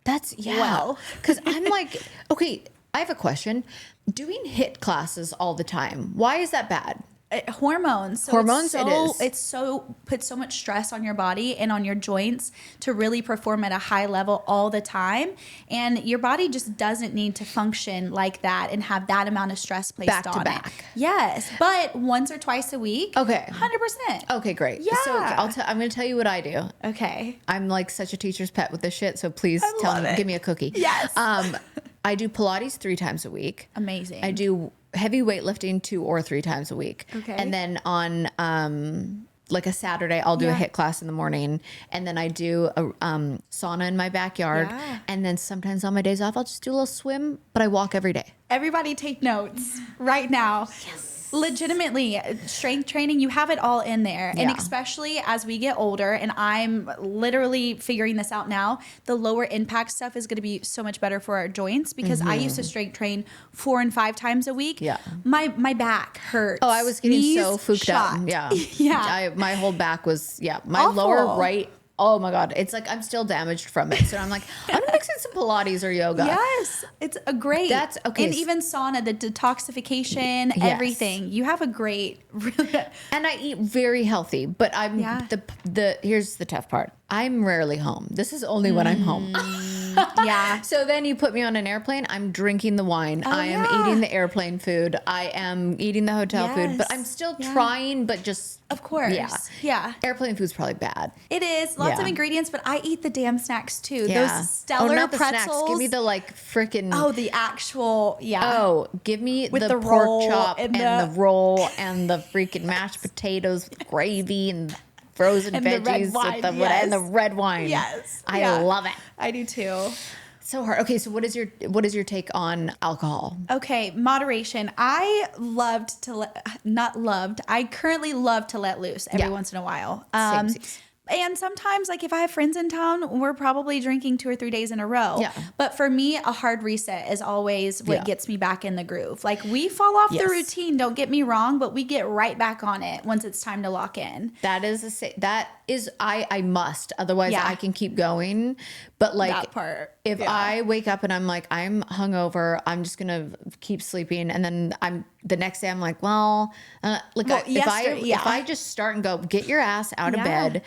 That's yeah. Well. Because I'm like, okay, I have a question. Doing HIIT classes all the time, why is that bad? hormones. So Hormones, it is. It's so puts so much stress on your body and on your joints to really perform at a high level all the time. And your body just doesn't need to function like that and have that amount of stress placed Back to on back. it. Yes. But once or twice a week. Okay. 100%. Okay, great. So Yeah. I'm going to tell you what I do. Okay. I'm like such a teacher's pet with this shit. So please love it. give me a cookie. Yes. I do Pilates 3 times a week. Amazing. I do heavy weightlifting 2 or 3 times a week. Okay. And then on like a Saturday, I'll do a Yeah. HIIT class in the morning, and then I do a sauna in my backyard. Yeah. And then sometimes on my days off, I'll just do a little swim, but I walk every day. Everybody take notes right now. Yes. Legitimately, strength training, you have it all in there. And Yeah. especially as we get older, and I'm literally figuring this out now, the lower impact stuff is going to be so much better for our joints because I used to strength train 4 and 5 times a week. Yeah. My back hurts. Oh, I was getting Knees so fooked shot. up. Yeah. Yeah. My whole back was, my Awful. lower right. Oh my God. It's like I'm still damaged from it. So I'm like, I'm going to mix in some Pilates or yoga. Yes, it's a great. That's- okay, And s- even sauna, the detoxification, Yes. everything. You have a great, really. And I eat very healthy, but I'm Yeah. the here's the tough part. I'm rarely home. This is only when I'm home. Yeah. So then you put me on an airplane, I'm drinking the wine. I am yeah. eating the airplane food. I am eating the hotel food, but Yes. I'm still Yeah. trying, but just Of course. Yeah. Yeah. Airplane food's probably bad. It is. Lots Yeah. of ingredients, but I eat the damn snacks too. Yeah. Those stellar not the pretzels. snacks. Give me the like freaking Oh, the actual, yeah. Oh, give me With the the pork roll chop and and the roll and the freaking mashed potatoes with gravy and frozen And the red veggies wine, with the yes. and the red wine. Yes. I Yeah. love it. I do too. So hard. Okay, so what is your take on alcohol? Okay, moderation. I currently love to let loose every Yeah. once in a while. Samesies. And sometimes, like if I have friends in town, we're probably drinking 2 or 3 days in a row. Yeah. But for me, a hard reset is always what Yeah. gets me back in the groove. Like we fall off Yes. the routine, don't get me wrong, but we get right back on it once it's time to lock in. I must, otherwise Yeah. I can keep going. But like That part. if Yeah. I wake up and I'm like, I'm hungover, I'm just gonna keep sleeping, and then the next day I'm like, if I just start and go, get your ass out of Yeah. bed,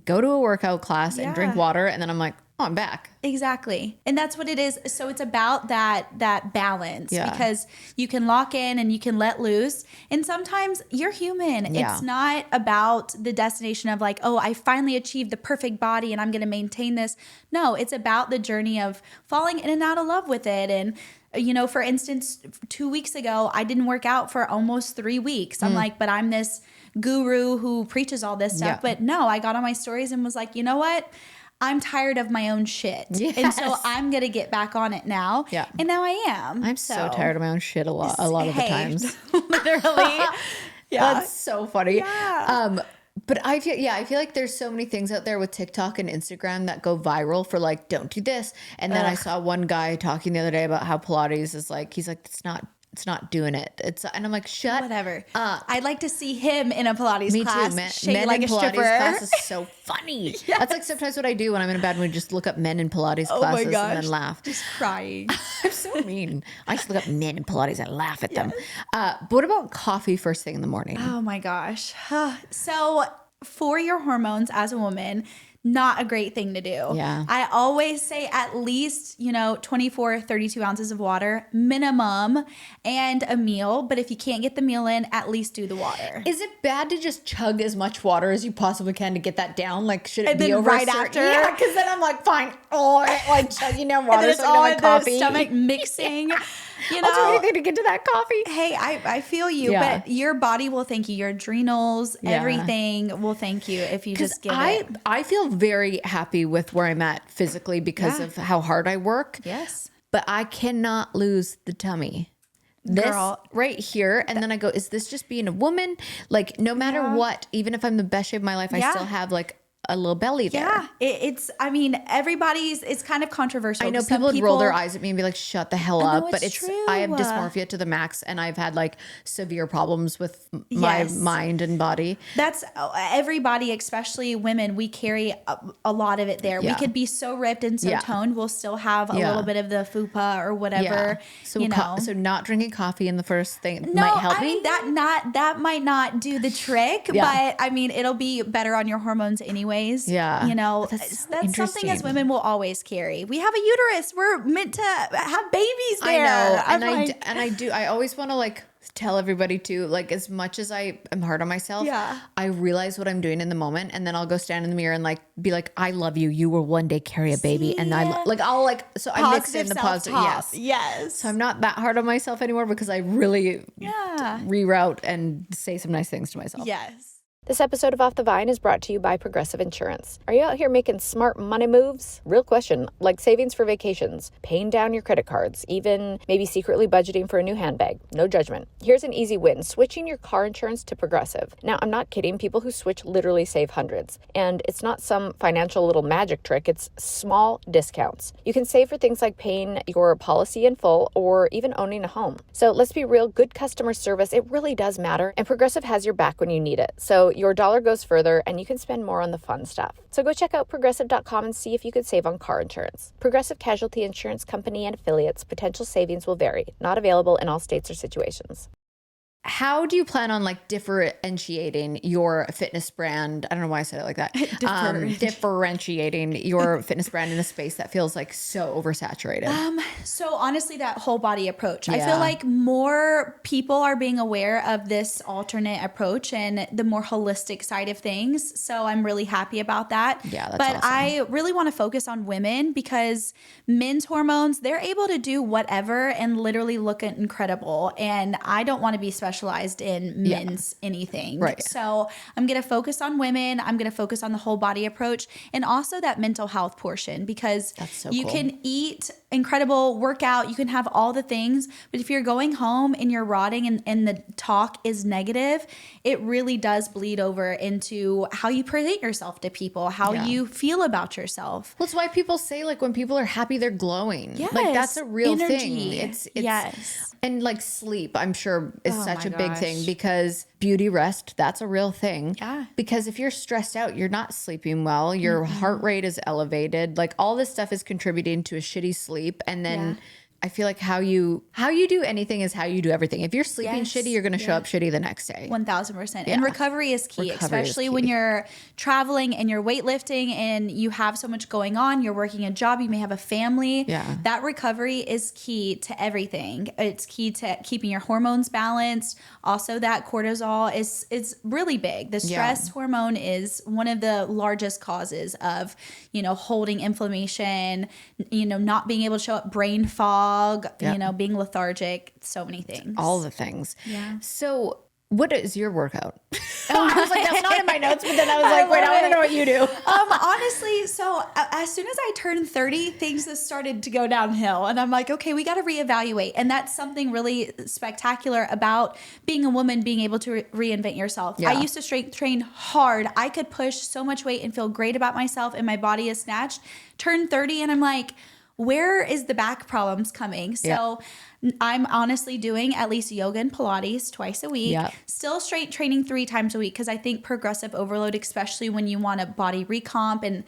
go to a workout class and drink Yeah. water, and then I'm like, oh, I'm back. Exactly. And that's what it is. So it's about that balance Yeah. because you can lock in and you can let loose. And sometimes you're human. Yeah. It's not about the destination of like, oh, I finally achieved the perfect body and I'm going to maintain this. No, it's about the journey of falling in and out of love with it. And for instance, 2 weeks ago, I didn't work out for almost 3 weeks. I'm like, but I'm this guru who preaches all this stuff. Yeah. But no, I got on my stories and was like, you know what? I'm tired of my own shit. And so Yes. I'm going to get back on it now. Yeah. And now I am. I'm so tired of my own shit a lot of the Hey, times. Literally. Yeah. That's so funny. Yeah. But I feel like there's so many things out there with TikTok and Instagram that go viral for like, don't do this. And then I saw one guy talking the other day about how Pilates is like, he's like, it's not doing it. And I'm like, shut Whatever. up. I'd like to see him in a Pilates Me class. too. shake Men like in a Pilates stripper. class is so funny. That's like sometimes what I do when I'm in a bad mood, just look up men in Pilates Oh my classes gosh. and then laugh. Just crying. I'm so mean. I just look up men in Pilates and laugh at them. But what about coffee first thing in the morning? Oh my gosh. So for your hormones as a woman, not a great thing to do. Yeah. I always say at least, 24, 32 ounces of water minimum and a meal. But if you can't get the meal in, at least do the water. Is it bad to just chug as much water as you possibly can to get that down? Like, should it And be then over right a certain- after? Yeah, because then I'm like, fine. Oh, I like chugging down And water then it's so I can all have in my the coffee. stomach mixing. I'll do anything to get to that coffee. Hey, I feel you, Yeah. but your body will thank you. Your adrenals, everything will thank you if you just give it. I feel very happy with where I'm at physically because Yeah. of how hard I work. Yes. But I cannot lose the tummy. This Girl. right here. And then I go, is this just being a woman? Like, no matter what, even if I'm the best shape of my life, I Yeah. still have like a little belly there. Yeah, it's it's kind of controversial. I know Some people would roll their eyes at me and be like, shut the hell I up. know But it's I have true. dysmorphia to the max and I've had like severe problems with my Yes. mind and body. That's everybody, especially women. We carry a lot of it there. Yeah. We could be so ripped and so Yeah. toned. We'll still have a Yeah. little bit of the fupa or whatever. So, you know. so not drinking coffee in the first thing No, might help I me. mean that might not do the trick, Yeah. but I mean it'll be better on your hormones anyways. Yeah. That's something as interesting. women will always carry. We have a uterus. We're meant to have babies there. I know, I'm like, I always want to like tell everybody to like, as much as I am hard on myself, Yeah. I realize what I'm doing in the moment, and then I'll go stand in the mirror and like be like, I love you. You will one day carry a baby, and I so I mix in the positive. self-talk. Yes, Yes. So I'm not that hard on myself anymore because I really reroute and say some nice things to myself. Yes. This episode of Off the Vine is brought to you by Progressive Insurance. Are you out here making smart money moves? Real question, like savings for vacations, paying down your credit cards, even maybe secretly budgeting for a new handbag. No judgment. Here's an easy win, switching your car insurance to Progressive. Now, I'm not kidding. People who switch literally save hundreds. And it's not some financial little magic trick. It's small discounts. You can save for things like paying your policy in full or even owning a home. So let's be real, good customer service, it really does matter. And Progressive has your back when you need it. So your dollar goes further and you can spend more on the fun stuff. So go check out progressive.com and see if you could save on car insurance. Progressive Casualty Insurance Company and affiliates. Potential savings will vary. Not available in all states or situations. How do you plan on like differentiating your fitness brand? I don't know why I said it like that. Differentiating your fitness brand in a space that feels like so oversaturated. So honestly, that whole body approach, I Yeah. feel like more people are being aware of this alternate approach and the more holistic side of things. So I'm really happy about that. Yeah, that's but awesome. I really want to focus on women because men's hormones, they're able to do whatever and literally look incredible. And I don't want to be specialized in men's anything. Right. So I'm going to focus on women. I'm going to focus on the whole body approach and also that mental health portion because That's so you cool. can eat incredible, workout, you can have all the things, but if you're going home and you're rotting and the talk is negative, it really does bleed over into how you present yourself to people, how Yeah. you feel about yourself. Well, it's why people say like when people are happy, they're glowing. Yes. Like that's a real thing. Energy. It's Yes. And like sleep, I'm sure is Oh such my a big gosh. thing because beauty rest, that's a real thing. Yeah. Because if you're stressed out, you're not sleeping well, your heart rate is elevated. Like all this stuff is contributing to a shitty sleep. And then I feel like how you do anything is how you do everything. If you're sleeping Yes. shitty, you're going to show up shitty the next day. 1000%. And recovery is key, Recovery is especially key. when you're traveling and you're weightlifting and you have so much going on. You're working a job, you may have a family. Yeah. That recovery is key to everything. It's key to keeping your hormones balanced. Also, that cortisol is really big. The stress hormone is one of the largest causes of, holding inflammation, not being able to show up, brain fog, being lethargic, so many things. All the things. Yeah. So what is your workout? I was like, that's not in my notes, but then I was like, wait, I want to know what you do. Honestly, so as soon as I turned 30, things just started to go downhill. And I'm like, okay, we got to reevaluate. And that's something really spectacular about being a woman, being able to reinvent yourself. Yeah. I used to strength train hard. I could push so much weight and feel great about myself and my body is snatched. Turned 30 and I'm like, where is the back problems coming? So I'm honestly doing at least yoga and Pilates twice a week. Yeah. Still straight training 3 times a week because I think progressive overload, especially when you want a body recomp and,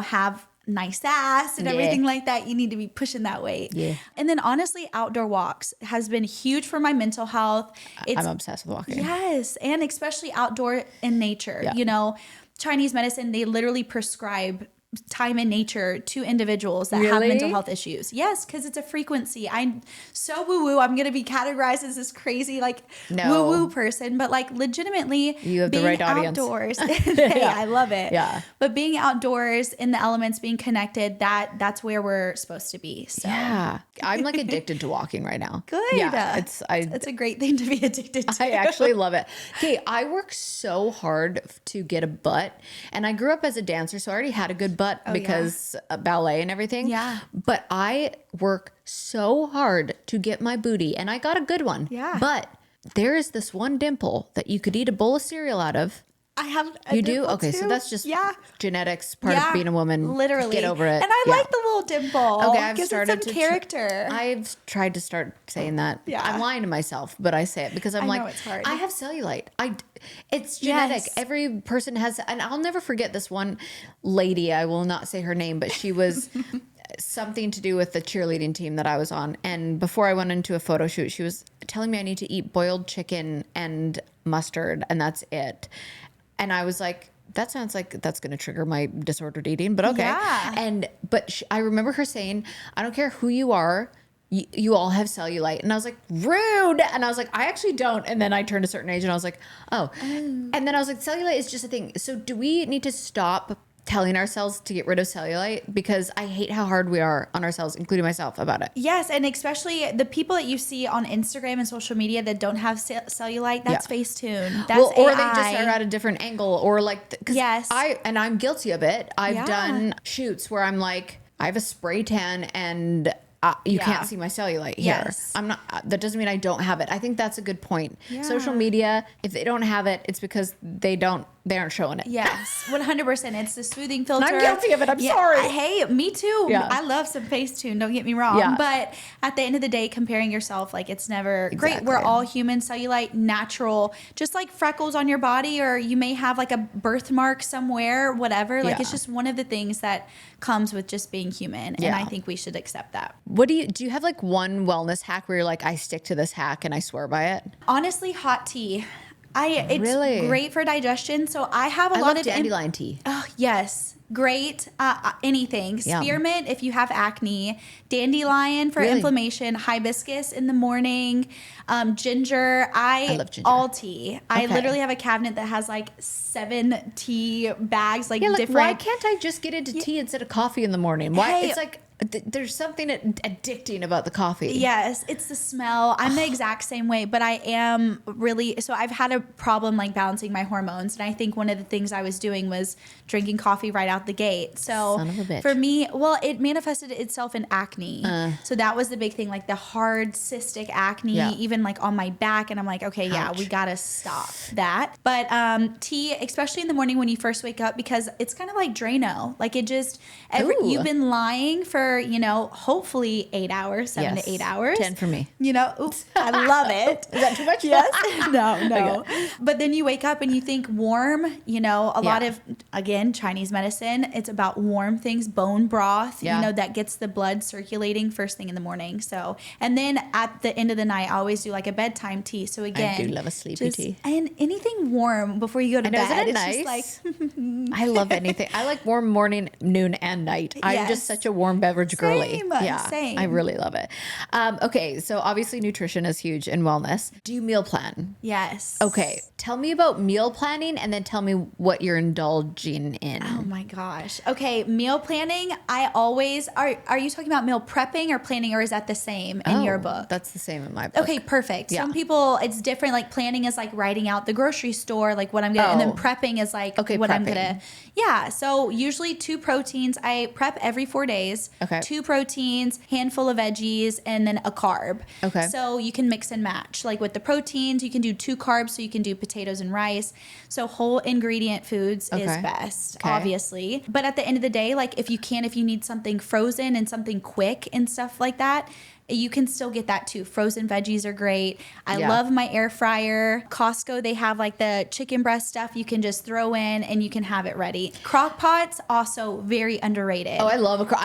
have nice ass and everything like that, you need to be pushing that weight. Yeah. And then honestly, outdoor walks has been huge for my mental health. I'm obsessed with walking. Yes. And especially outdoor in nature. Yeah. You know, Chinese medicine, they literally prescribe time in nature to individuals that have mental health issues. Yes, because it's a frequency. I'm so woo-woo. I'm going to be categorized as this crazy woo-woo person, but like legitimately you have being the right audience. Outdoors. Hey, I love it. Yeah. But being outdoors in the elements, being connected, that's where we're supposed to be. So Yeah. I'm like addicted to walking right now. good. Yeah. It's a great thing to be addicted to. I actually love it. Okay, I work so hard to get a butt, and I grew up as a dancer, so I already had a good butt because ballet and everything. Yeah. But I work so hard to get my booty, and I got a good one. Yeah. But there is this one dimple that you could eat a bowl of cereal out of. I have a You do? dimple Okay, so too. that's just Yeah. genetics, part of being a woman. Literally. Get over it. And I Yeah. like the little dimple. Okay, I've gives started it some to character. I've tried to start saying that. Yeah. I'm lying to myself, but I say it because I'm I like, know it's hard. I have cellulite. It's genetic. Yes. Every person has, and I'll never forget this one lady. I will not say her name, but she was something to do with the cheerleading team that I was on. And before I went into a photo shoot, she was telling me I need to eat boiled chicken and mustard, and that's it. And I was like, that sounds like that's going to trigger my disordered eating, but okay. Yeah. But I remember her saying, I don't care who you are, you all have cellulite. And I was like, rude. And I was like, I actually don't. And then I turned a certain age and I was like, oh. And then I was like, cellulite is just a thing. So do we need to stop telling ourselves to get rid of cellulite? Because I hate how hard we are on ourselves, including myself, about it. Yes, and especially the people that you see on Instagram and social media that don't have cellulite, that's Facetune. That's or AI. they just are at a different angle, or like, because Yes. I'm guilty of it. I've Yeah. done shoots where I'm like, I have a spray tan and you can't see my cellulite here. Yes. I'm not. That doesn't mean I don't have it. I think that's a good point. Social media, if they don't have it, it's because they aren't showing it. Yes, 100%. It's the smoothing filter. I'm guilty of it. I'm sorry. Hey, me too. Yeah. I love some Facetune. Don't get me wrong. Yeah. But at the end of the day, comparing yourself, like it's never great. Exactly. We're all human. Cellulite, natural, just like freckles on your body, or you may have like a birthmark somewhere, whatever. Like it's just one of the things that comes with just being human. And I think we should accept that. What do you have like one wellness hack where you're like, I stick to this hack and I swear by it? Honestly, hot tea. It's Really? great for digestion. So I have a I lot love of dandelion tea. Oh, yes. Great. Anything. Yum. Spearmint if you have acne. Dandelion for Really? inflammation. Hibiscus in the morning. Ginger. I love ginger. All tea. I Okay. literally have a cabinet that has like 7 tea bags, like Yeah, like, different. why can't I just get into tea instead of coffee in the morning? Why? Hey. It's like there's something addicting about the coffee. Yes, it's the smell. I'm the exact same way, but I am really, so I've had a problem like balancing my hormones. And I think one of the things I was doing was drinking coffee right out the gate. So Son of a bitch. for me, well, it manifested itself in acne. So that was the big thing, like the hard cystic acne, Yeah. even like on my back. And I'm like, okay, yeah, Ouch. we got to stop that. But tea, especially in the morning when you first wake up, because it's kind of like Drano. Like it just, Ooh. you've been lying for, hopefully 8 hours, 7 to 8 hours. 10 for me. Oops, I love it. Is that too much? Yes. No. But then you wake up and you think warm, a lot of, again, Chinese medicine, it's about warm things, bone broth, Yeah. that gets the blood circulating first thing in the morning. So, and then at the end of the night, I always do like a bedtime tea. So again, do love a sleepy tea. And anything warm before you go to I know, bed. isn't it It's nice? just like, I love anything. I like warm morning, noon, and night. I'm Yes. just such a warm beverage girly. Same, Yeah, same. I really love it. Okay, so obviously nutrition is huge in wellness. Do you meal plan? yes. Okay, tell me about meal planning, and then tell me what you're indulging in. Oh my gosh. Okay, meal planning. I always are you talking about meal prepping or planning, or is that the same in your book? That's the same in my book. Okay, perfect. Yeah. Some people it's different. Like planning is like writing out the grocery store, like what I'm gonna, and then Oh. prepping is like Okay, what I'm prepping. gonna. Yeah. So usually 2 proteins. I prep every 4 days. Okay. 2 proteins, handful of veggies, and then a carb. Okay. So you can mix and match. Like with the proteins, you can do 2 carbs, so you can do potatoes and rice. So whole ingredient foods is Okay. best, Okay. obviously. But at the end of the day, like if you need something frozen and something quick and stuff like that, you can still get that too. Frozen veggies are great. I Yeah. love my air fryer. Costco, they have like the chicken breast stuff you can just throw in and you can have it ready. Crock pots, also very underrated. Oh, I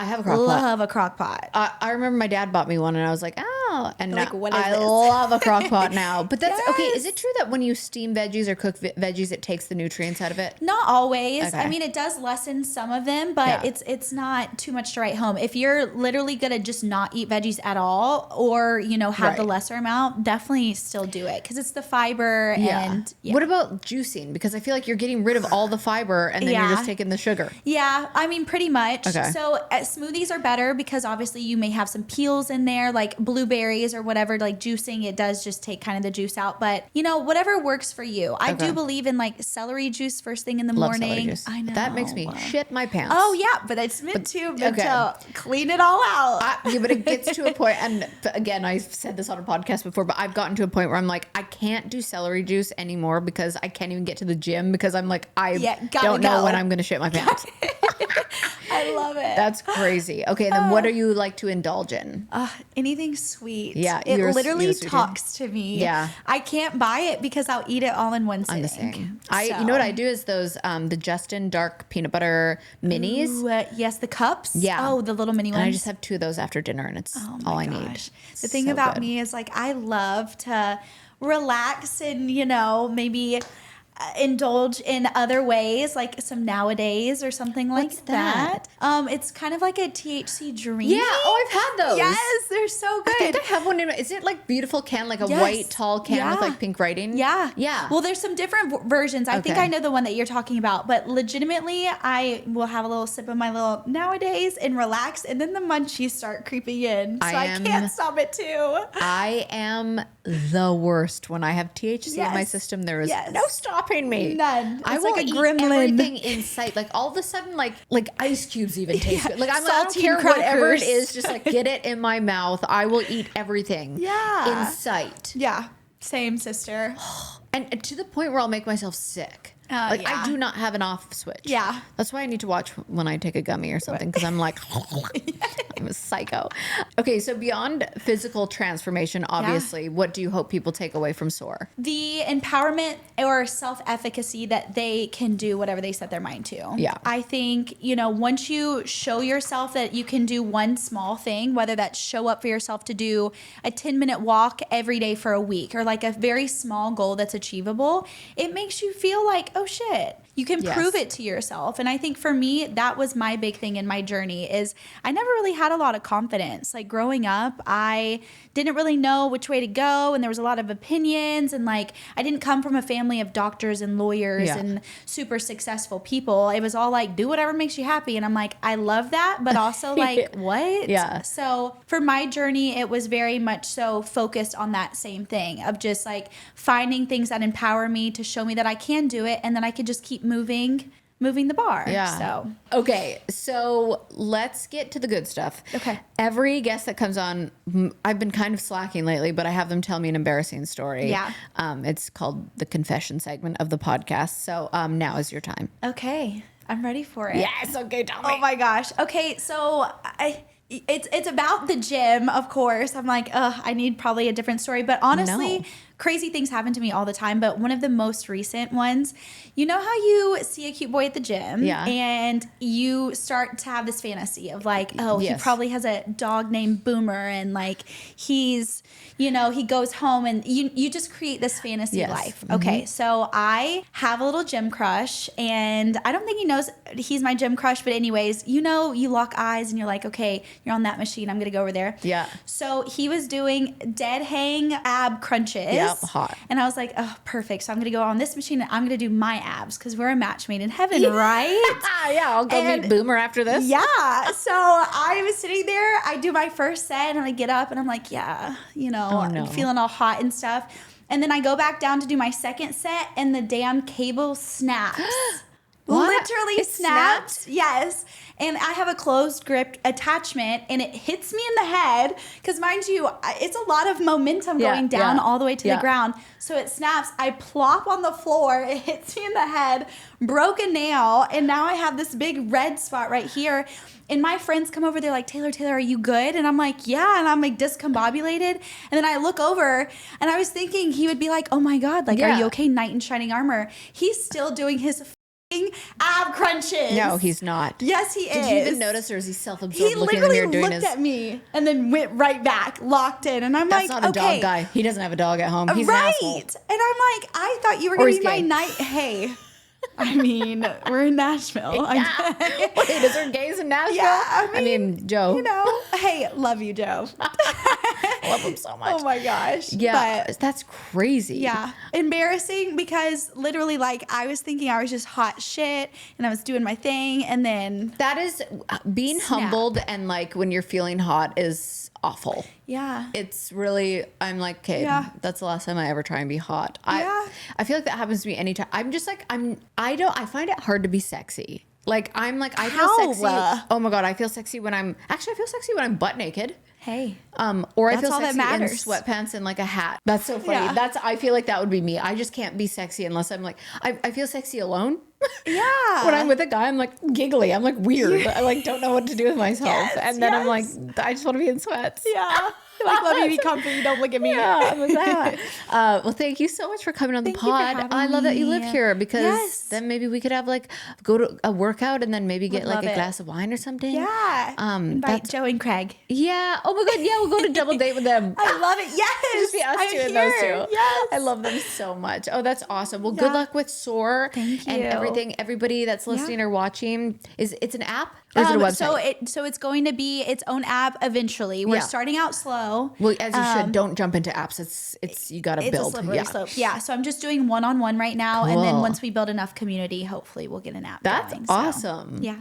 have a crock pot. Love a crock pot. I remember my dad bought me one and I was like, oh, and Like, now what is I this? love a crock pot now. But that's okay. Yes. Is it true that when you steam veggies or cook veggies, it takes the nutrients out of it? Not always. Okay. I mean, it does lessen some of them, but Yeah. it's not too much to write home. If you're literally gonna just not eat veggies at all, or have the Right. lesser amount, definitely still do it because it's the fiber. And What about juicing? Because I feel like you're getting rid of all the fiber and then you're Yeah. just taking the sugar. Yeah, I mean, pretty much. Okay. So smoothies are better because obviously you may have some peels in there, like blueberries or whatever. Like juicing, it does just take kind of the juice out. But whatever works for you. I Okay. do believe in like celery juice first thing in the Love morning. celery juice. I know That makes me shit my pants. Oh yeah, but it's meant to okay. clean it all out. Yeah, but it gets to a point, and again, I've said this on a podcast before, but I've gotten to a point where I'm like, I can't do celery juice anymore because I can't even get to the gym because I'm like, Gotta don't know go. when I'm going to shit my pants. I love it. That's crazy. Okay, then what do you like to indulge in? Anything sweet. Yeah, it you're a literally sweetie. talks to me. Yeah. I can't buy it because I'll eat it all in one sitting. I'm the same. You know what I do is those the Justin dark peanut butter minis. Ooh, yes, the cups. Yeah. Oh, the little mini ones. And I just have 2 of those after dinner, and it's all I need. The thing So about good. me is like I love to relax and maybe indulge in other ways, like some nowadays or something like What's that? It's kind of like a THC dream. Yeah. Oh, I've had those. Yes, they're so I good. think I have one in. Is it like beautiful can, like a Yes. white tall can with Yeah. like pink writing? Yeah. Yeah. Well, there's some different versions. I think Okay. I know the one that you're talking about, but legitimately, I will have a little sip of my little nowadays and relax, and then the munchies start creeping in. So I can't stop it too. I am the worst when I have THC in my Yes. system. There is Yes. no stopping me. None. I It's will like a eat gremlin. everything in sight. Like all of a sudden, like ice cubes even taste good. Like I don't Saltine care whatever it crackers. is. Just like get it in my mouth. I will eat everything. Yeah. In sight. Yeah. Same, sister. And to the point where I'll make myself sick. Like yeah. I do not have an off switch. Yeah. That's why I need to watch when I take a gummy or something because I'm like, I'm a psycho. Okay, so beyond physical transformation, obviously, what do you hope people take away from SOAR? The empowerment or self-efficacy that they can do whatever they set their mind to. Yeah. I think, once you show yourself that you can do one small thing, whether that's show up for yourself to do a 10-minute walk every day for a week or like a very small goal that's achievable, it makes you feel like, oh shit, you can Yes. prove it to yourself. And I think for me, that was my big thing in my journey is I never really had a lot of confidence. Like growing up, I didn't really know which way to go. And there was a lot of opinions. And like, I didn't come from a family of doctors and lawyers Yeah. and super successful people. It was all like, do whatever makes you happy. And I'm like, I love that. But also like, what? Yeah. So for my journey, it was very much so focused on that same thing of just like finding things that empower me to show me that I can do it. And then I could just keep moving the bar. Yeah. So Okay, so let's get to the good stuff. Okay. Every guest that comes on, I've been kind of slacking lately, but I have them tell me an embarrassing story. Yeah. It's called the confession segment of the podcast. So now is your time. okay, I'm ready for it. Yes. Okay. Tell me. Oh my gosh. Okay, so it's about the gym, of course. I'm like, I need probably a different story. But honestly, No. crazy things happen to me all the time. But one of the most recent ones, you know how you see a cute boy at the gym Yeah. and you start to have this fantasy of like, oh, he Yes. probably has a dog named Boomer and like he's, he goes home and you just create this fantasy Yes. life. Okay, so I have a little gym crush and I don't think he knows he's my gym crush, but anyways, you lock eyes and you're like, okay, you're on that machine. I'm going to go over there. Yeah. So he was doing dead hang ab crunches. Yep, hot. And I was like, oh, perfect. So I'm going to go on this machine and I'm going to do my abs because we're a match made in heaven, right? Yeah. I'll go And- meet Boomer after this. Yeah. So I was sitting there. I do my first set and I get up and I'm like, yeah, Oh, no. I'm feeling all hot and stuff. And then I go back down to do my second set and the damn cable snaps. What? Literally It snapped. Yes. And I have a closed grip attachment and it hits me in the head because, mind you, it's a lot of momentum going down all the way to the ground. So it snaps. I plop on the floor. It hits me in the head, broke a nail. And now I have this big red spot right here. And my friends come over. They're like, Taylor, are you good? And I'm like, yeah. And I'm like discombobulated. And then I look over and I was thinking he would be like, oh my God, like, are you okay? Knight in shining armor. He's still doing his ab crunches. No, he's not. Yes, he is. Did you even notice, or is he self-absorbed He looking in the mirror literally doing looked his... at me and then went right back, locked in. And I'm That's like, not a okay. dog guy. He doesn't have a dog at home. He's an right. asshole. And I'm like, I thought you were Or going to he's be my gay. night. Hey. I mean, we're in Nashville. Yeah. Wait, is there gays in Nashville? Yeah, I mean, Joe. You know, hey, love you, Joe. Love him so much. Oh my gosh. Yeah, But that's crazy. yeah, embarrassing because literally, like, I was thinking I was just hot shit and I was doing my thing, and then That is, being humbled and like when you're feeling hot is awful. yeah, It's really, I'm like, okay, Yeah. that's the last time I ever try and be hot. Yeah. I feel like that happens to me anytime. I'm just like, I find it hard to be sexy. Like, I'm like, I feel How? sexy. Oh my God, I feel sexy when I feel sexy when I'm butt naked. hey, Or I That's feel all that sexy in matters. sweatpants and like a hat. That's so funny. Yeah. I feel like that would be me. I just can't be sexy unless I'm like, I feel sexy alone. yeah. When I'm with a guy, I'm like giggly. I'm like weird. I like don't know what to do with myself. Yes, And then I'm like, yes. I just want to be in sweats. yeah, like let me be comfy. Don't look at me. Yeah, I'm like that. Well, thank you so much for coming on the Thank you for pod. having I love that you live me. here because Yes. then maybe we could have like go to a workout and then maybe get like love a it. glass of wine or something. Yeah. Invite that's- Joe and Craig. Yeah. Oh my God. Yeah, we'll go to double date with them. I love it. Yes. Just be us I'm two and those here. two. Yes. I love them so much. Oh, that's awesome. Well, good Yeah. luck with SOAR Thank and you. everything. Everybody that's listening or watching, it's an app or is it a website? So it's going to be its own app eventually. We're Yeah. starting out slow. Well, as you should, don't jump into apps. It's you got to It's build. a slippery Yeah. slope. Yeah. So I'm just doing one-on-one right now. And then Cool. once we build enough community, hopefully we'll get an app That's going. So, awesome. yeah.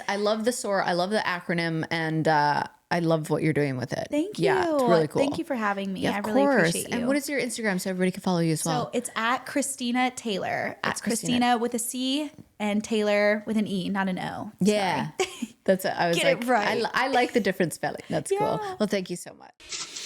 I love the SOAR. I love the acronym, and I love what you're doing with it. Thank you. Yeah, it's really cool. Thank you for having me. Yeah, I of really course. appreciate you. And what is your Instagram so everybody can follow you as well? So it's at Christina Taylor. It's Christina. Christina with a C and Taylor with an E, not an O. Yeah. That's I was Get it like right. I like the different spelling. That's cool. Yeah. Well, thank you so much.